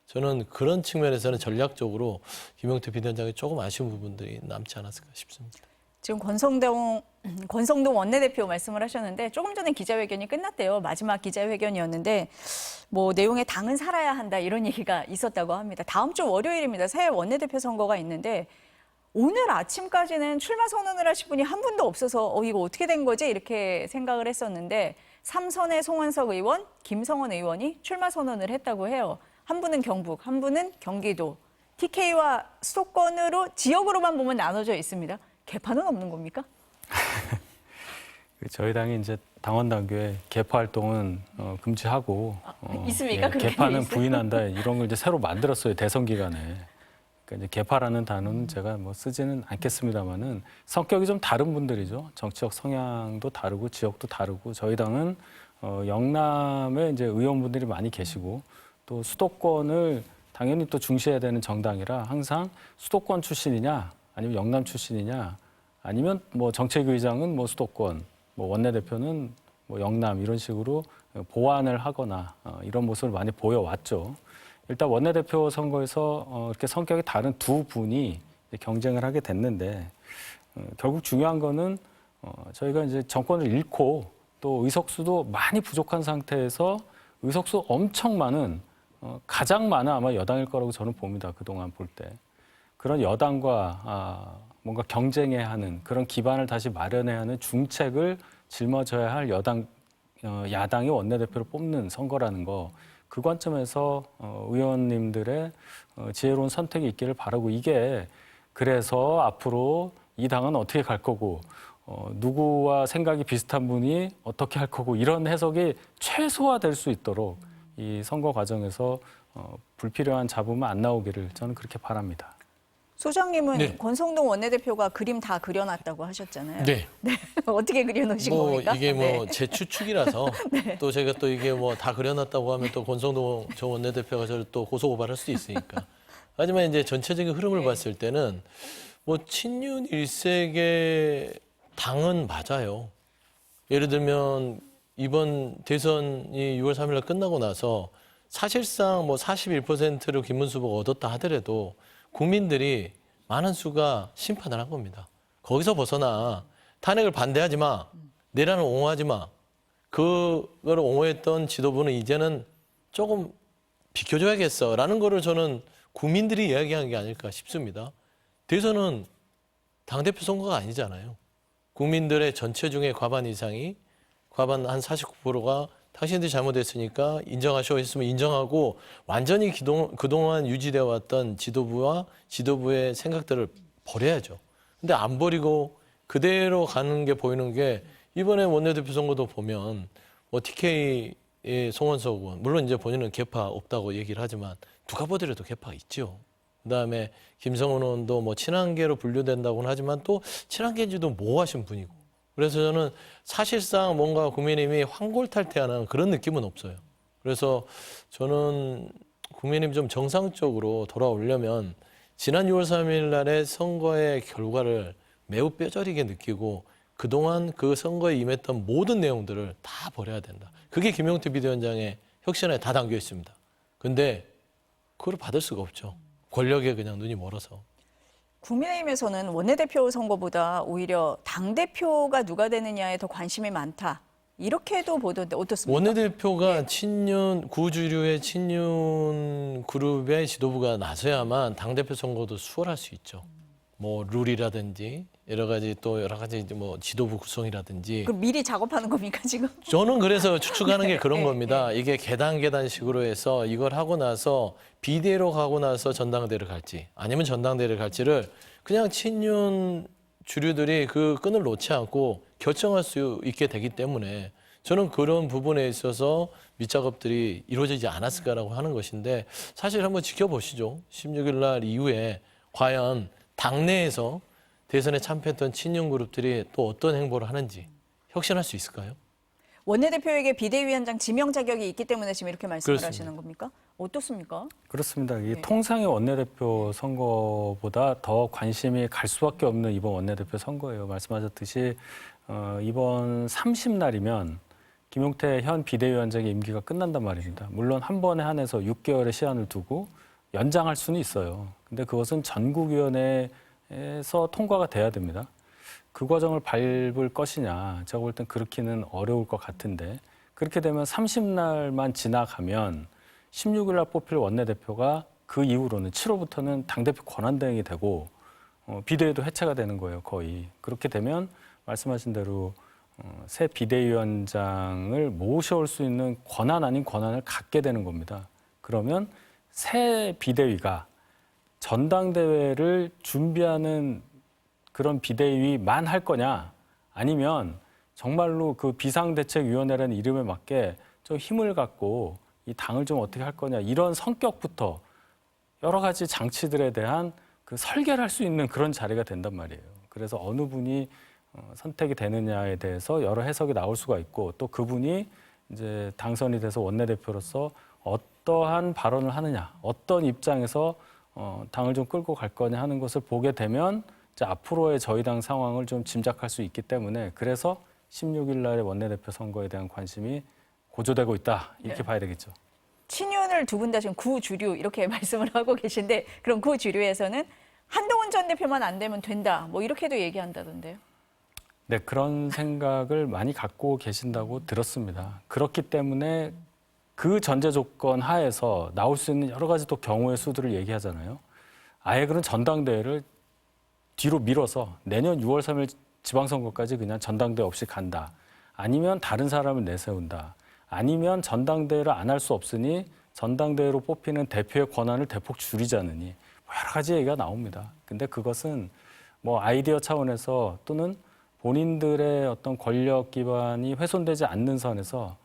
저는 그런 측면에서는 전략적으로 김용태 비대위원장이 조금 아쉬운 부분들이 남지 않았을까 싶습니다. 지금 권성동 원내대표 말씀을 하셨는데 조금 전에 기자회견이 끝났대요. 마지막 기자회견이었는데 뭐 내용에 당은 살아야 한다 이런 얘기가 있었다고 합니다. 다음 주 월요일입니다. 새 원내대표 선거가 있는데 오늘 아침까지는 출마 선언을 하실 분이 한 분도 없어서 이거 어떻게 된 거지 이렇게 생각을 했었는데 삼선의 송원석 의원, 김성원 의원이 출마 선언을 했다고 해요. 한 분은 경북, 한 분은 경기도. TK와 수도권으로 지역으로만 보면 나눠져 있습니다. 개파는 없는 겁니까? 저희 당이 이제 당원 당규에 개파 활동은 금지하고 있습니까? 그렇게 개파는 돼 있어요? 부인한다 이런 걸 이제 새로 만들었어요 대선 기간에. 그러니까 이제 개파라는 단어는 제가 뭐 쓰지는 않겠습니다만은 성격이 좀 다른 분들이죠. 정치적 성향도 다르고 지역도 다르고 저희 당은 영남에 이제 의원분들이 많이 계시고 또 수도권을 당연히 또 중시해야 되는 정당이라 항상 수도권 출신이냐 아니면 영남 출신이냐 아니면 뭐 정책의장은 뭐 수도권 뭐 원내대표는 뭐 영남 이런 식으로 보완을 하거나 이런 모습을 많이 보여왔죠. 일단 원내대표 선거에서 이렇게 성격이 다른 두 분이 경쟁을 하게 됐는데 결국 중요한 거는 저희가 이제 정권을 잃고 또 의석수도 많이 부족한 상태에서 의석수 엄청 많은 가장 많은 아마 여당일 거라고 저는 봅니다. 그동안 볼 때. 그런 여당과 뭔가 경쟁해야 하는 그런 기반을 다시 마련해야 하는 중책을 짊어져야 할 야당이 원내대표를 뽑는 선거라는 거. 그 관점에서 의원님들의 지혜로운 선택이 있기를 바라고 이게 그래서 앞으로 이 당은 어떻게 갈 거고 누구와 생각이 비슷한 분이 어떻게 할 거고 이런 해석이 최소화될 수 있도록 이 선거 과정에서 불필요한 잡음은 안 나오기를 저는 그렇게 바랍니다. 소장님은 네. 권성동 원내대표가 그림 다 그려놨다고 하셨잖아요. 네. 어떻게 그려놓으신 겁니까? 이게 네. 제 추측이라서 또 제가 또 이게 뭐 다 그려놨다고 하면 또 권성동 전 원내대표가 저를 또 고소고발할 수도 있으니까. 하지만 이제 전체적인 흐름을 봤을 때는 뭐 친윤 일색의 당은 맞아요. 예를 들면 이번 대선이 6월 3일 날 끝나고 나서 사실상 뭐 41%를 김문수 후보가 얻었다 하더라도 국민들이 많은 수가 심판을 한 겁니다. 거기서 벗어나 탄핵을 반대하지 마, 내란을 옹호하지 마. 그걸 옹호했던 지도부는 이제는 조금 비켜줘야겠어라는 거를 저는 국민들이 이야기한 게 아닐까 싶습니다. 대선은 당대표 선거가 아니잖아요. 국민들의 전체 중에 과반 이상이 과반 한 49%가 당신들이 잘못했으니까 인정하셔 했으면 인정하고 완전히 그동안 유지되어 왔던 지도부와 지도부의 생각들을 버려야죠. 근데 안 버리고 그대로 가는 게 보이는 게 이번에 원내대표 선거도 보면 뭐 TK의 송원석 의원 물론 이제 본인은 개파 없다고 얘기를 하지만 누가 보더라도 개파가 있죠. 그다음에 김성원 의원도 뭐 친한계로 분류된다고는 하지만 또 친한계인지도 모호하신 분이고 그래서 저는 사실상 뭔가 국민의힘이 환골탈태하는 그런 느낌은 없어요. 그래서 저는 국민의힘 좀 정상적으로 돌아오려면 지난 6월 3일 날의 선거의 결과를 매우 뼈저리게 느끼고 그동안 그 선거에 임했던 모든 내용들을 다 버려야 된다. 그게 김용태 비대위원장의 혁신에 다 담겨 있습니다. 근데 그걸 받을 수가 없죠. 권력에 그냥 눈이 멀어서. 국민의힘에서는 원내대표 선거보다 오히려 당대표가 누가 되느냐에 더 관심이 많다. 이렇게도 보던데 어떻습니까? 원내대표가 친윤, 구주류의 친윤 그룹의 지도부가 나서야만 당대표 선거도 수월할 수 있죠. 뭐 룰이라든지 여러 가지 이제 뭐 지도부 구성이라든지 그럼 미리 작업하는 겁니까 지금? 저는 그래서 추측하는 게 그런 네, 겁니다. 이게 계단식으로 해서 이걸 하고 나서 비대위로 가고 나서 전당대회를 갈지 아니면 전당대회를 갈지를 그냥 친윤 주류들이 그 끈을 놓지 않고 결정할 수 있게 되기 때문에 저는 그런 부분에 있어서 밑작업들이 이루어지지 않았을까라고 하는 것인데 사실 한번 지켜보시죠. 16일 날 이후에 과연 당내에서 대선에 참패했던 친윤 그룹들이 또 어떤 행보를 하는지 혁신할 수 있을까요? 원내대표에게 비대위원장 지명 자격이 있기 때문에 지금 이렇게 말씀을 그렇습니다. 하시는 겁니까? 어떻습니까? 그렇습니다. 이 통상의 원내대표 선거보다 더 관심이 갈 수밖에 없는 이번 원내대표 선거예요. 말씀하셨듯이 이번 30날이면 김용태 현 비대위원장의 임기가 끝난단 말입니다. 물론 한 번에 한해서 6개월의 시한을 두고 연장할 수는 있어요. 근데 그것은 전국위원회에서 통과가 돼야 됩니다. 그 과정을 밟을 것이냐, 제가 볼 땐 그렇게는 어려울 것 같은데 그렇게 되면 30날만 지나가면 16일 날 뽑힐 원내대표가 그 이후로는 7월부터는 당대표 권한대행이 되고 비대위도 해체가 되는 거예요, 거의. 그렇게 되면 말씀하신 대로 새 비대위원장을 모셔올 수 있는 권한 아닌 권한을 갖게 되는 겁니다. 그러면 새 비대위가 전당대회를 준비하는 그런 비대위만 할 거냐 아니면 정말로 그 비상대책위원회라는 이름에 맞게 좀 힘을 갖고 이 당을 좀 어떻게 할 거냐 이런 성격부터 여러 가지 장치들에 대한 그 설계를 할 수 있는 그런 자리가 된단 말이에요. 그래서 어느 분이 선택이 되느냐에 대해서 여러 해석이 나올 수가 있고 또 그분이 이제 당선이 돼서 원내대표로서 어떠한 발언을 하느냐, 어떤 입장에서 당을 좀 끌고 갈 거냐 하는 것을 보게 되면 이제 앞으로의 저희 당 상황을 좀 짐작할 수 있기 때문에 그래서 16일 날의 원내대표 선거에 대한 관심이 고조되고 있다 이렇게 네. 봐야 되겠죠. 친윤을 두 분 다 지금 구주류 이렇게 말씀을 하고 계신데 그럼 구주류에서는 한동훈 전 대표만 안 되면 된다 뭐 이렇게도 얘기한다던데요. 네, 그런 생각을 많이 갖고 계신다고 들었습니다. 그렇기 때문에 그 전제 조건 하에서 나올 수 있는 여러 가지 또 경우의 수들을 얘기하잖아요. 아예 그런 전당대회를 뒤로 밀어서 내년 6월 3일 지방선거까지 그냥 전당대회 없이 간다. 아니면 다른 사람을 내세운다. 아니면 전당대회를 안 할 수 없으니 전당대회로 뽑히는 대표의 권한을 대폭 줄이자느니 뭐 여러 가지 얘기가 나옵니다. 근데 그것은 뭐 아이디어 차원에서 또는 본인들의 어떤 권력 기반이 훼손되지 않는 선에서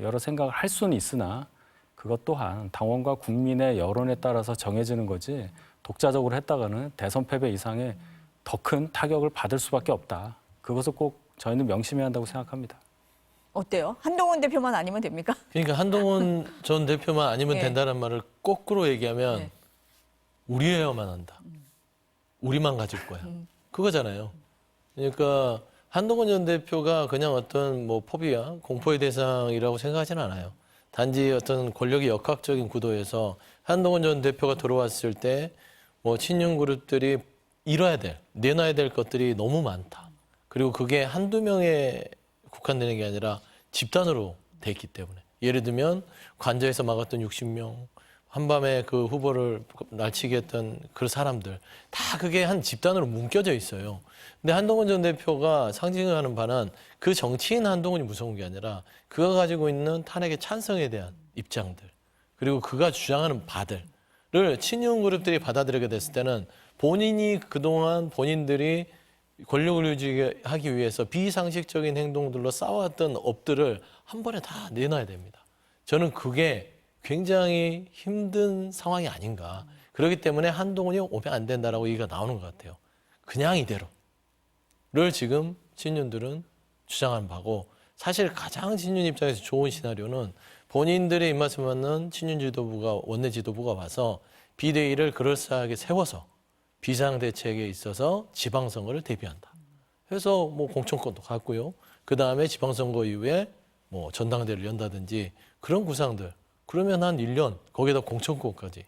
여러 생각을 할 수는 있으나 그것 또한 당원과 국민의 여론에 따라서 정해지는 거지 독자적으로 했다가는 대선 패배 이상의 더 큰 타격을 받을 수밖에 없다. 그것을 꼭 저희는 명심해야 한다고 생각합니다. 어때요? 한동훈 대표만 아니면 됩니까? 그러니까 한동훈 전 대표만 아니면 네. 된다는 말을 거꾸로 얘기하면 네. 우리여야만 한다. 우리만 가질 거야. 그거잖아요. 그러니까 한동훈 전 대표가 그냥 어떤 뭐 포비아, 공포의 대상이라고 생각하지는 않아요. 단지 어떤 권력의 역학적인 구도에서 한동훈 전 대표가 들어왔을 때 뭐 친윤 그룹들이 내놔야 될 것들이 너무 많다. 그리고 그게 한두 명에 국한되는 게 아니라 집단으로 돼 있기 때문에. 예를 들면 관저에서 막았던 60명, 한밤에 그 후보를 날치게 했던 그 사람들 다 그게 한 집단으로 묶여져 있어요. 근데 한동훈 전 대표가 상징하는 바는 그 정치인 한동훈이 무서운 게 아니라 그가 가지고 있는 탄핵의 찬성에 대한 입장들 그리고 그가 주장하는 바들을 친윤 그룹들이 받아들이게 됐을 때는 본인이 그동안 본인들이 권력을 유지하기 위해서 비상식적인 행동들로 쌓아왔던 업들을 한 번에 다 내놔야 됩니다. 저는 그게 굉장히 힘든 상황이 아닌가. 그렇기 때문에 한동훈이 오면 안 된다라고 얘기가 나오는 것 같아요. 그냥 이대로를 지금 친윤들은 주장하는 바고 사실 가장 친윤 입장에서 좋은 시나리오는 본인들의 입맛에 맞는 친윤 지도부가 원내 지도부가 와서 비대위를 그럴싸하게 세워서 비상대책에 있어서 지방선거를 대비한다. 그래서 뭐 공천권도 갖고요. 그 다음에 지방선거 이후에 뭐 전당대회를 연다든지 그런 구상들. 그러면 한 1년 거기다 공천권까지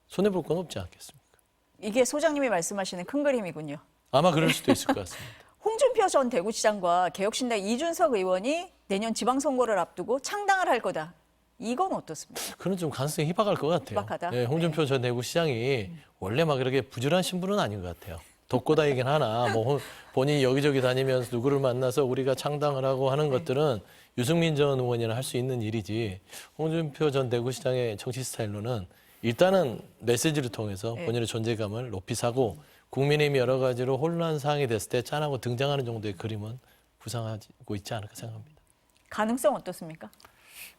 손해볼 건 없지 않겠습니까? 이게 소장님이 말씀하시는 큰 그림이군요. 아마 그럴 수도 있을 것 같습니다. 홍준표 전 대구시장과 개혁신당 이준석 의원이 내년 지방선거를 앞두고 창당을 할 거다. 이건 어떻습니까? 그건 좀 가능성이 희박할 것 같아요. 희박하다? 네, 홍준표 전 대구시장이 원래 막 그렇게 부지런한 신분은 아닌 것 같아요. 독고다이긴 하나 뭐 본인이 여기저기 다니면서 누구를 만나서 우리가 창당을 하고 하는 것들은 유승민 전 의원이나 할 수 있는 일이지 홍준표 전 대구시장의 정치 스타일로는 일단은 메시지를 통해서 본인의 존재감을 높이 사고 국민의힘이 여러 가지로 혼란 상황이 됐을 때 짠하고 등장하는 정도의 그림은 구상하고 있지 않을까 생각합니다. 가능성 어떻습니까?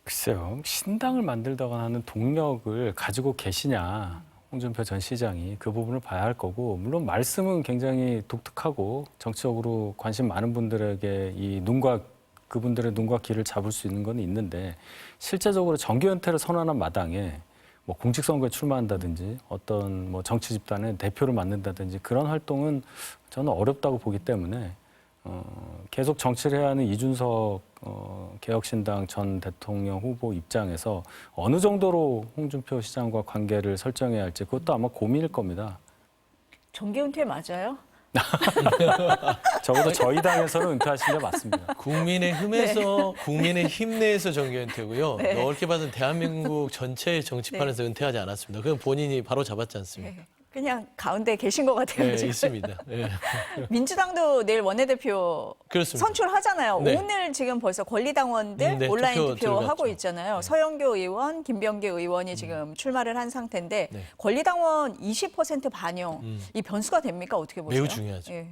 글쎄요. 신당을 만들다가 하는 동력을 가지고 계시냐. 홍준표 전 시장이 그 부분을 봐야 할 거고 물론 말씀은 굉장히 독특하고 정치적으로 관심 많은 분들에게 그분들의 눈과 귀를 잡을 수 있는 건 있는데 실제적으로 정기 은퇴를 선언한 마당에 뭐 공직선거에 출마한다든지 어떤 뭐 정치 집단의 대표를 맡는다든지 그런 활동은 저는 어렵다고 보기 때문에 계속 정치를 해야 하는 이준석 개혁신당 전 대통령 후보 입장에서 어느 정도로 홍준표 시장과 관계를 설정해야 할지 그것도 아마 고민일 겁니다. 정기 은퇴 맞아요? 적어도 저희 당에서는 은퇴하신 게 맞습니다. 국민의힘 내에서 정기 은퇴고요. 네. 넓게 봐서 대한민국 전체의 정치판에서 은퇴하지 않았습니다. 그건 본인이 바로 잡았지 않습니까? 네. 그냥 가운데 계신 것 같아요. 네, 지금. 있습니다. 네. 민주당도 내일 원내대표 그렇습니다. 선출하잖아요. 네. 오늘 지금 벌써 권리당원들 네, 온라인 투표 투표하고 들어갔죠. 있잖아요. 서영교 의원, 김병기 의원이 지금 출마를 한 상태인데 네. 권리당원 20% 반영 이 변수가 됩니까? 어떻게 보세요? 매우 중요하죠. 예.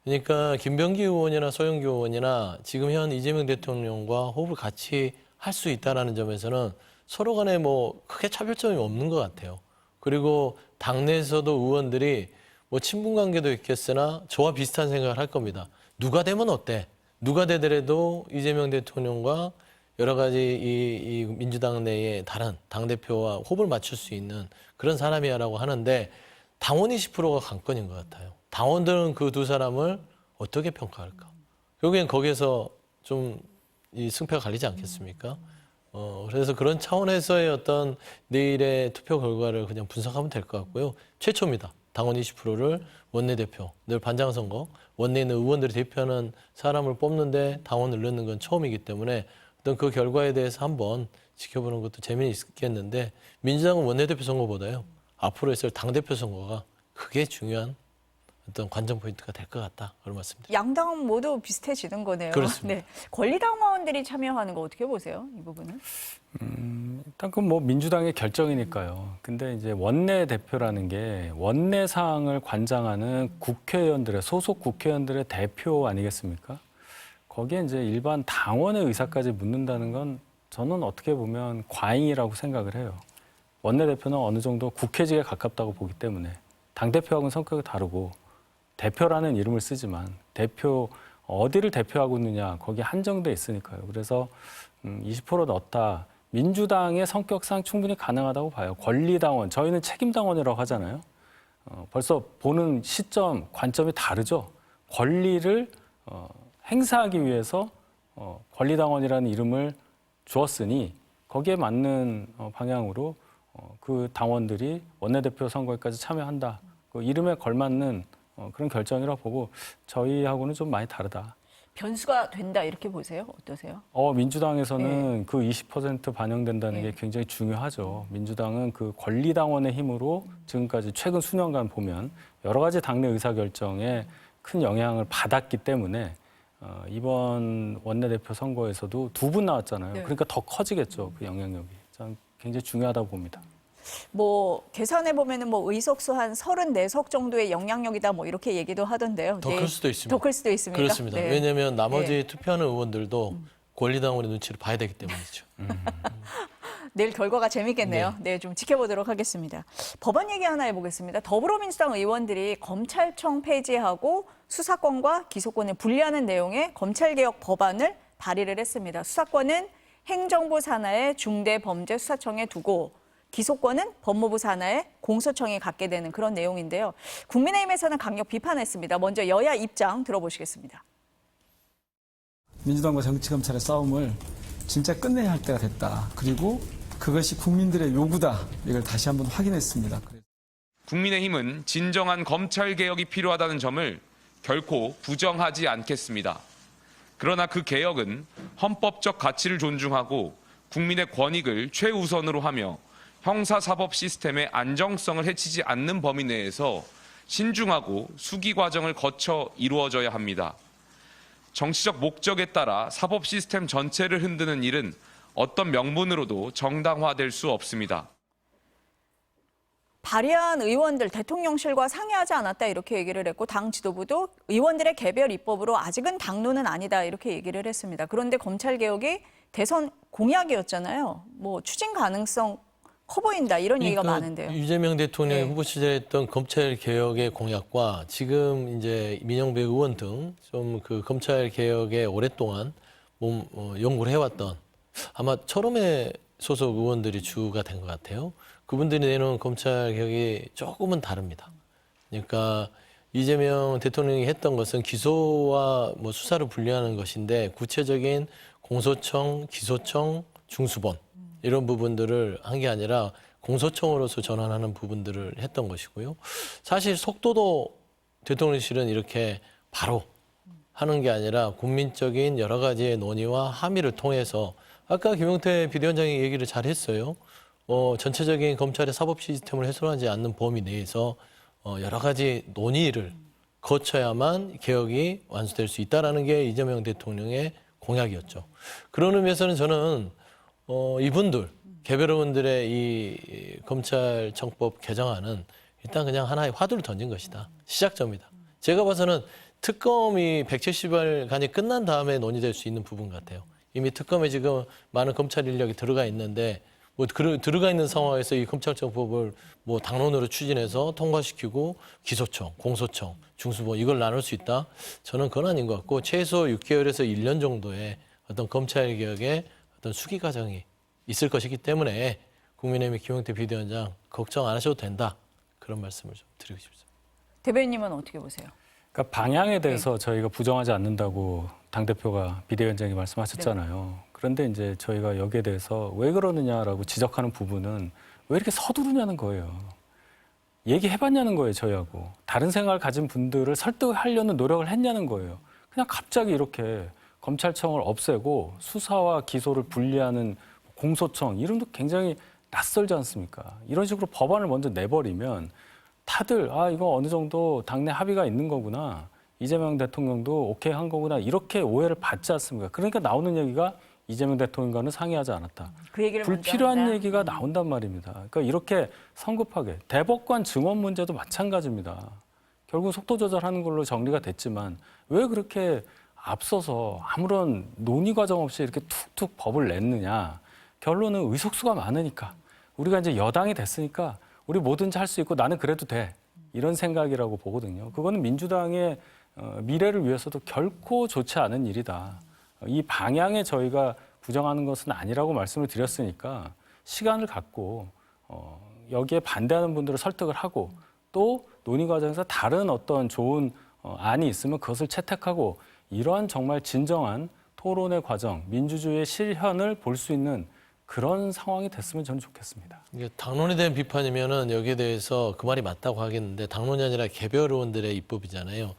그러니까 김병기 의원이나 서영교 의원이나 지금 현 이재명 대통령과 호흡을 같이 할 수 있다는 점에서는 서로 간에 뭐 크게 차별점이 없는 것 같아요. 그리고 당내에서도 의원들이 뭐 친분 관계도 있겠으나 저와 비슷한 생각을 할 겁니다. 누가 되면 어때? 누가 되더라도 이재명 대통령과 여러 가지 이 민주당 내의 다른 당대표와 호흡을 맞출 수 있는 그런 사람이야라고 하는데 당원 20%가 관건인 것 같아요. 당원들은 그 두 사람을 어떻게 평가할까? 결국엔 거기에서 좀 이 승패가 갈리지 않겠습니까? 그래서 그런 차원에서의 어떤 내일의 투표 결과를 그냥 분석하면 될 것 같고요. 최초입니다. 당원 20%를 원내대표, 늘 반장선거, 원내에 있는 의원들이 대표하는 사람을 뽑는데 당원을 넣는 건 처음이기 때문에 어떤 그 결과에 대해서 한번 지켜보는 것도 재미있겠는데 민주당은 원내대표 선거보다요. 앞으로 있을 당대표 선거가 그게 중요한 어떤 관전 포인트가 될 것 같다. 그런 말씀드립니다. 양당 모두 비슷해지는 거네요. 그렇습니다. 네. 권리당원들이 참여하는 거 어떻게 보세요? 이 부분은? 일단 그건 뭐 민주당의 결정이니까요. 근데 이제 원내 대표라는 게 원내 사항을 관장하는 국회의원들의 소속 국회의원들의 대표 아니겠습니까? 거기에 이제 일반 당원의 의사까지 묻는다는 건 저는 어떻게 보면 과잉이라고 생각을 해요. 원내 대표는 어느 정도 국회직에 가깝다고 보기 때문에 당 대표하고는 성격이 다르고 대표라는 이름을 쓰지만 대표 어디를 대표하고 있느냐 거기에 한정돼 있으니까요. 그래서 20% 넣었다. 민주당의 성격상 충분히 가능하다고 봐요. 권리당원, 저희는 책임당원이라고 하잖아요. 벌써 보는 시점, 관점이 다르죠. 권리를 행사하기 위해서 권리당원이라는 이름을 주었으니 거기에 맞는 방향으로 그 당원들이 원내대표 선거에까지 참여한다. 그 이름에 걸맞는 그런 결정이라고 보고 저희하고는 좀 많이 다르다. 변수가 된다 이렇게 보세요? 어떠세요? 민주당에서는 그 20% 반영된다는 게 굉장히 중요하죠. 민주당은 그 권리당원의 힘으로 지금까지 최근 수년간 보면 여러 가지 당내 의사결정에 큰 영향을 받았기 때문에 이번 원내대표 선거에서도 2분 나왔잖아요. 네. 그러니까 더 커지겠죠. 그 영향력이. 저는 굉장히 중요하다고 봅니다. 뭐 계산해 보면은 뭐 의석수 한 34석 정도의 영향력이다 뭐 이렇게 얘기도 하던데요. 더 클 수도 있습니다. 더 클 수도 있습니다. 그렇습니다. 네. 왜냐하면 나머지 투표하는 의원들도 권리당원의 눈치를 봐야 되기 때문이죠. 내일 결과가 재밌겠네요. 네, 좀 지켜보도록 하겠습니다. 법안 얘기 하나 해보겠습니다. 더불어민주당 의원들이 검찰청 폐지하고 수사권과 기소권을 분리하는 내용의 검찰개혁 법안을 발의를 했습니다. 수사권은 행정부 산하의 중대범죄수사청에 두고 기소권은 법무부 산하의 공소청이 갖게 되는 그런 내용인데요. 국민의힘에서는 강력 비판했습니다. 먼저 여야 입장 들어보시겠습니다. 민주당과 정치검찰의 싸움을 진짜 끝내야 할 때가 됐다. 그리고 그것이 국민들의 요구다. 이걸 다시 한번 확인했습니다. 국민의힘은 진정한 검찰개혁이 필요하다는 점을 결코 부정하지 않겠습니다. 그러나 그 개혁은 헌법적 가치를 존중하고 국민의 권익을 최우선으로 하며 형사사법 시스템의 안정성을 해치지 않는 범위 내에서 신중하고 수기 과정을 거쳐 이루어져야 합니다. 정치적 목적에 따라 사법 시스템 전체를 흔드는 일은 어떤 명분으로도 정당화될 수 없습니다. 발의한 의원들 대통령실과 상의하지 않았다 이렇게 얘기를 했고 당 지도부도 의원들의 개별 입법으로 아직은 당론은 아니다 이렇게 얘기를 했습니다. 그런데 검찰개혁이 대선 공약이었잖아요. 뭐 추진 가능성 커 보인다 이런 얘기가 많은데요. 이재명 대통령이 네. 후보 시절에 했던 검찰 개혁의 공약과 지금 이제 민영배 의원 등 좀 그 검찰 개혁에 오랫동안 연구를 해왔던 아마 철험의 소속 의원들이 주가 된 것 같아요. 그분들이 내놓은 검찰 개혁이 조금은 다릅니다. 그러니까 이재명 대통령이 했던 것은 기소와 뭐 수사를 분리하는 것인데 구체적인 공소청, 기소청, 중수본 이런 부분들을 한 게 아니라 공소청으로서 전환하는 부분들을 했던 것이고요. 사실 속도도 대통령실은 이렇게 바로 하는 게 아니라 국민적인 여러 가지의 논의와 함의를 통해서 아까 김용태 비대위원장이 얘기를 잘 했어요. 전체적인 검찰의 사법 시스템을 훼손하지 않는 범위 내에서 여러 가지 논의를 거쳐야만 개혁이 완수될 수 있다라는 게 이재명 대통령의 공약이었죠. 그런 의미에서는 저는 이분들 개별 의원들의 이 검찰청법 개정안은 일단 그냥 하나의 화두를 던진 것이다. 시작점이다. 제가 봐서는 특검이 170일간이 끝난 다음에 논의될 수 있는 부분 같아요. 이미 특검에 지금 많은 검찰 인력이 들어가 있는데 뭐 들어가 있는 상황에서 이 검찰청법을 뭐 당론으로 추진해서 통과시키고 기소청, 공소청, 중수본 이걸 나눌 수 있다? 저는 그건 아닌 것 같고 최소 6개월에서 1년 정도의 어떤 검찰 개혁의 어떤 수기 과정이 있을 것이기 때문에 국민의힘 김용태 비대위원장 걱정 안 하셔도 된다. 그런 말씀을 좀 드리고 싶습니다. 대변인님은 어떻게 보세요? 그러니까 방향에 대해서 저희가 부정하지 않는다고 당대표가 비대위원장이 말씀하셨잖아요. 그런데 이제 저희가 여기에 대해서 왜 그러느냐라고 지적하는 부분은 왜 이렇게 서두르냐는 거예요. 얘기해봤냐는 거예요, 저희하고. 다른 생각을 가진 분들을 설득하려는 노력을 했냐는 거예요. 그냥 갑자기 이렇게 검찰청을 없애고 수사와 기소를 분리하는 공소청, 이름도 굉장히 낯설지 않습니까? 이런 식으로 법안을 먼저 내버리면 다들 이거 어느 정도 당내 합의가 있는 거구나. 이재명 대통령도 오케이 한 거구나. 이렇게 오해를 받지 않습니까? 그러니까 나오는 얘기가 이재명 대통령과는 상의하지 않았다. 그 얘기를 불필요한 먼저 한다? 얘기가 나온단 말입니다. 그러니까 이렇게 성급하게 대법관 증언 문제도 마찬가지입니다. 결국 속도 조절하는 걸로 정리가 됐지만 왜 그렇게 앞서서 아무런 논의 과정 없이 이렇게 툭툭 법을 냈느냐. 결론은 의석수가 많으니까 우리가 이제 여당이 됐으니까 우리 뭐든지 할 수 있고 나는 그래도 돼. 이런 생각이라고 보거든요. 그거는 민주당의 미래를 위해서도 결코 좋지 않은 일이다. 이 방향에 저희가 부정하는 것은 아니라고 말씀을 드렸으니까 시간을 갖고 여기에 반대하는 분들을 설득을 하고 또 논의 과정에서 다른 어떤 좋은 안이 있으면 그것을 채택하고 이러한 정말 진정한 토론의 과정, 민주주의의 실현을 볼 수 있는 그런 상황이 됐으면 저는 좋겠습니다. 이게 당론에 대한 비판이면은 여기에 대해서 그 말이 맞다고 하겠는데 당론이 아니라 개별 의원들의 입법이잖아요.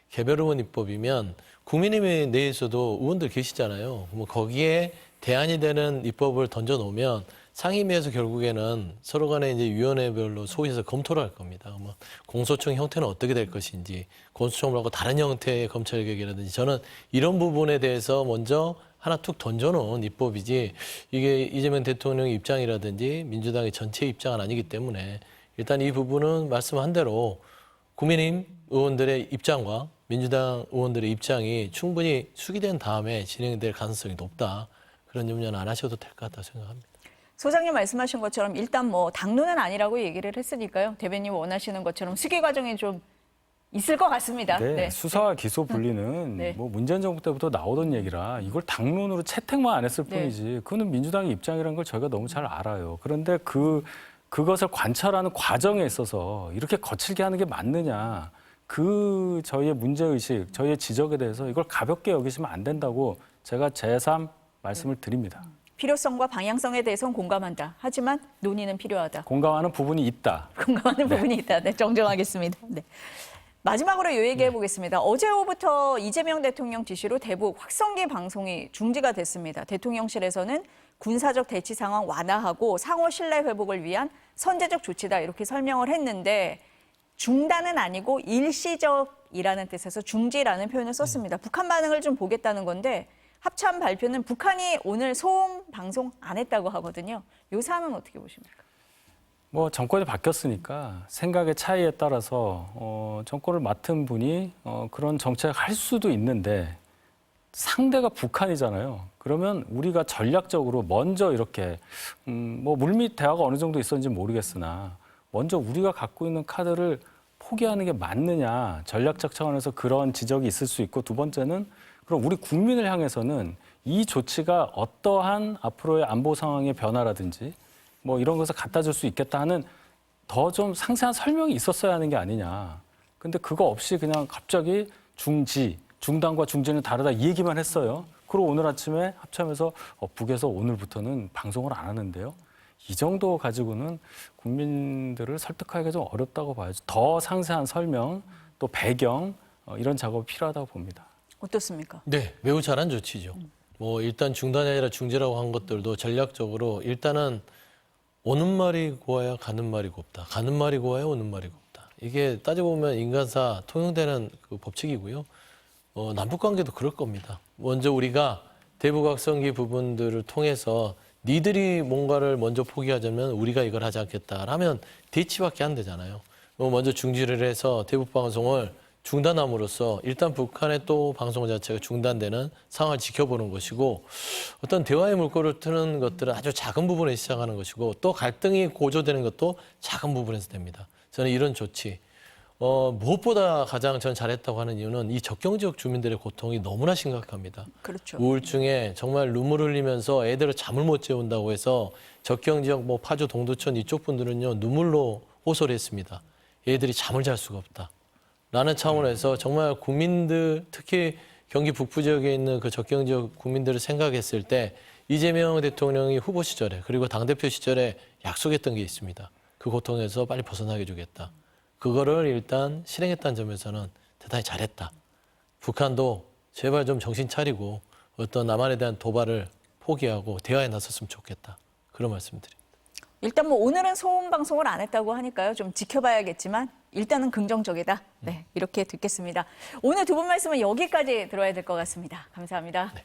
개별 의원 입법이면 국민의힘 내에서도 의원들 계시잖아요. 뭐 거기에 대안이 되는 입법을 던져 놓으면 상임위에서 결국에는 서로 간에 이제 위원회별로 소위해서 검토를 할 겁니다. 뭐 공소청 형태는 어떻게 될 것인지, 공소청 말고 다른 형태의 검찰 개혁이라든지 저는 이런 부분에 대해서 먼저 하나 툭 던져놓은 입법이지 이게 이재명 대통령의 입장이라든지 민주당의 전체 입장은 아니기 때문에 일단 이 부분은 말씀한 대로 국민의힘 의원들의 입장과 민주당 의원들의 입장이 충분히 수기된 다음에 진행될 가능성이 높다. 그런 염려는 안 하셔도 될 것 같다고 생각합니다. 소장님 말씀하신 것처럼 일단 뭐 당론은 아니라고 얘기를 했으니까요. 대변인 원하시는 것처럼 수기 과정이 좀 있을 것 같습니다. 네, 수사와 기소 분리는 네. 뭐 문재인 정부 때부터 나오던 얘기라 이걸 당론으로 채택만 안 했을 네. 뿐이지 그거는 민주당의 입장이라는 걸 저희가 너무 잘 알아요. 그런데 그것을 관철하는 과정에 있어서 이렇게 거칠게 하는 게 맞느냐. 저희의 문제의식, 저희의 지적에 대해서 이걸 가볍게 여기시면 안 된다고 제가 재삼 말씀을 드립니다. 필요성과 방향성에 대해서는 공감한다. 하지만 논의는 필요하다. 공감하는 부분이 있다. 공감하는 부분이 있다. 네, 정정하겠습니다. 네. 마지막으로 이 얘기 해보겠습니다. 어제 오후부터 이재명 대통령 지시로 대북 확성기 방송이 중지가 됐습니다. 대통령실에서는 군사적 대치 상황 완화하고 상호 신뢰 회복을 위한 선제적 조치다 이렇게 설명을 했는데 중단은 아니고 일시적이라는 뜻에서 중지라는 표현을 썼습니다. 북한 반응을 좀 보겠다는 건데 합참 발표는 북한이 오늘 소음 방송 안 했다고 하거든요. 이 사안은 어떻게 보십니까? 뭐 정권이 바뀌었으니까 생각의 차이에 따라서 정권을 맡은 분이 그런 정책을 할 수도 있는데 상대가 북한이잖아요. 그러면 우리가 전략적으로 먼저 이렇게 뭐 물밑 대화가 어느 정도 있었는지 모르겠으나 먼저 우리가 갖고 있는 카드를 포기하는 게 맞느냐, 전략적 차원에서 그런 지적이 있을 수 있고, 두 번째는 그럼 우리 국민을 향해서는 이 조치가 어떠한 앞으로의 안보 상황의 변화라든지 뭐 이런 것을 갖다 줄 수 있겠다 하는 더 좀 상세한 설명이 있었어야 하는 게 아니냐. 근데 그거 없이 그냥 갑자기 중단과 중지는 다르다 이 얘기만 했어요. 그리고 오늘 아침에 합참에서 북에서 오늘부터는 방송을 안 하는데요. 이 정도 가지고는 국민들을 설득하기가 좀 어렵다고 봐야죠. 더 상세한 설명, 또 배경 이런 작업이 필요하다고 봅니다. 어떻습니까? 네, 매우 잘한 조치죠. 뭐 일단 중단이 아니라 중지라고 한 것들도 전략적으로 일단은 오는 말이 고와야 가는 말이 곱다. 가는 말이 고와야 오는 말이 곱다. 이게 따지고 보면 인간사 통용되는 그 법칙이고요. 남북 관계도 그럴 겁니다. 먼저 우리가 대북확성기 부분들을 통해서 니들이 뭔가를 먼저 포기하자면 우리가 이걸 하지 않겠다라면 대치밖에 안 되잖아요. 먼저 중지를 해서 대북 방송을 중단함으로써 일단 북한의 또 방송 자체가 중단되는 상황을 지켜보는 것이고, 어떤 대화의 물꼬를 트는 것들은 아주 작은 부분에 시작하는 것이고, 또 갈등이 고조되는 것도 작은 부분에서 됩니다. 저는 이런 조치, 무엇보다 가장 전 잘했다고 하는 이유는 이 접경 지역 주민들의 고통이 너무나 심각합니다. 그렇죠. 우울증에 정말 눈물 흘리면서 애들을 잠을 못 재운다고 해서 접경 지역 뭐 파주 동두천 이쪽 분들은요 눈물로 호소를 했습니다. 애들이 잠을 잘 수가 없다. 라는 차원에서 정말 국민들, 특히 경기 북부 지역에 있는 그 접경 지역 국민들을 생각했을 때 이재명 대통령이 후보 시절에 그리고 당대표 시절에 약속했던 게 있습니다. 그 고통에서 빨리 벗어나게 주겠다. 그거를 일단 실행했다는 점에서는 대단히 잘했다. 북한도 제발 좀 정신 차리고 어떤 남한에 대한 도발을 포기하고 대화에 나섰으면 좋겠다. 그런 말씀드립니다. 일단 뭐 오늘은 소음 방송을 안 했다고 하니까요. 좀 지켜봐야겠지만 일단은 긍정적이다. 네, 이렇게 듣겠습니다. 오늘 두 분 말씀은 여기까지 들어야 될 것 같습니다. 감사합니다. 네.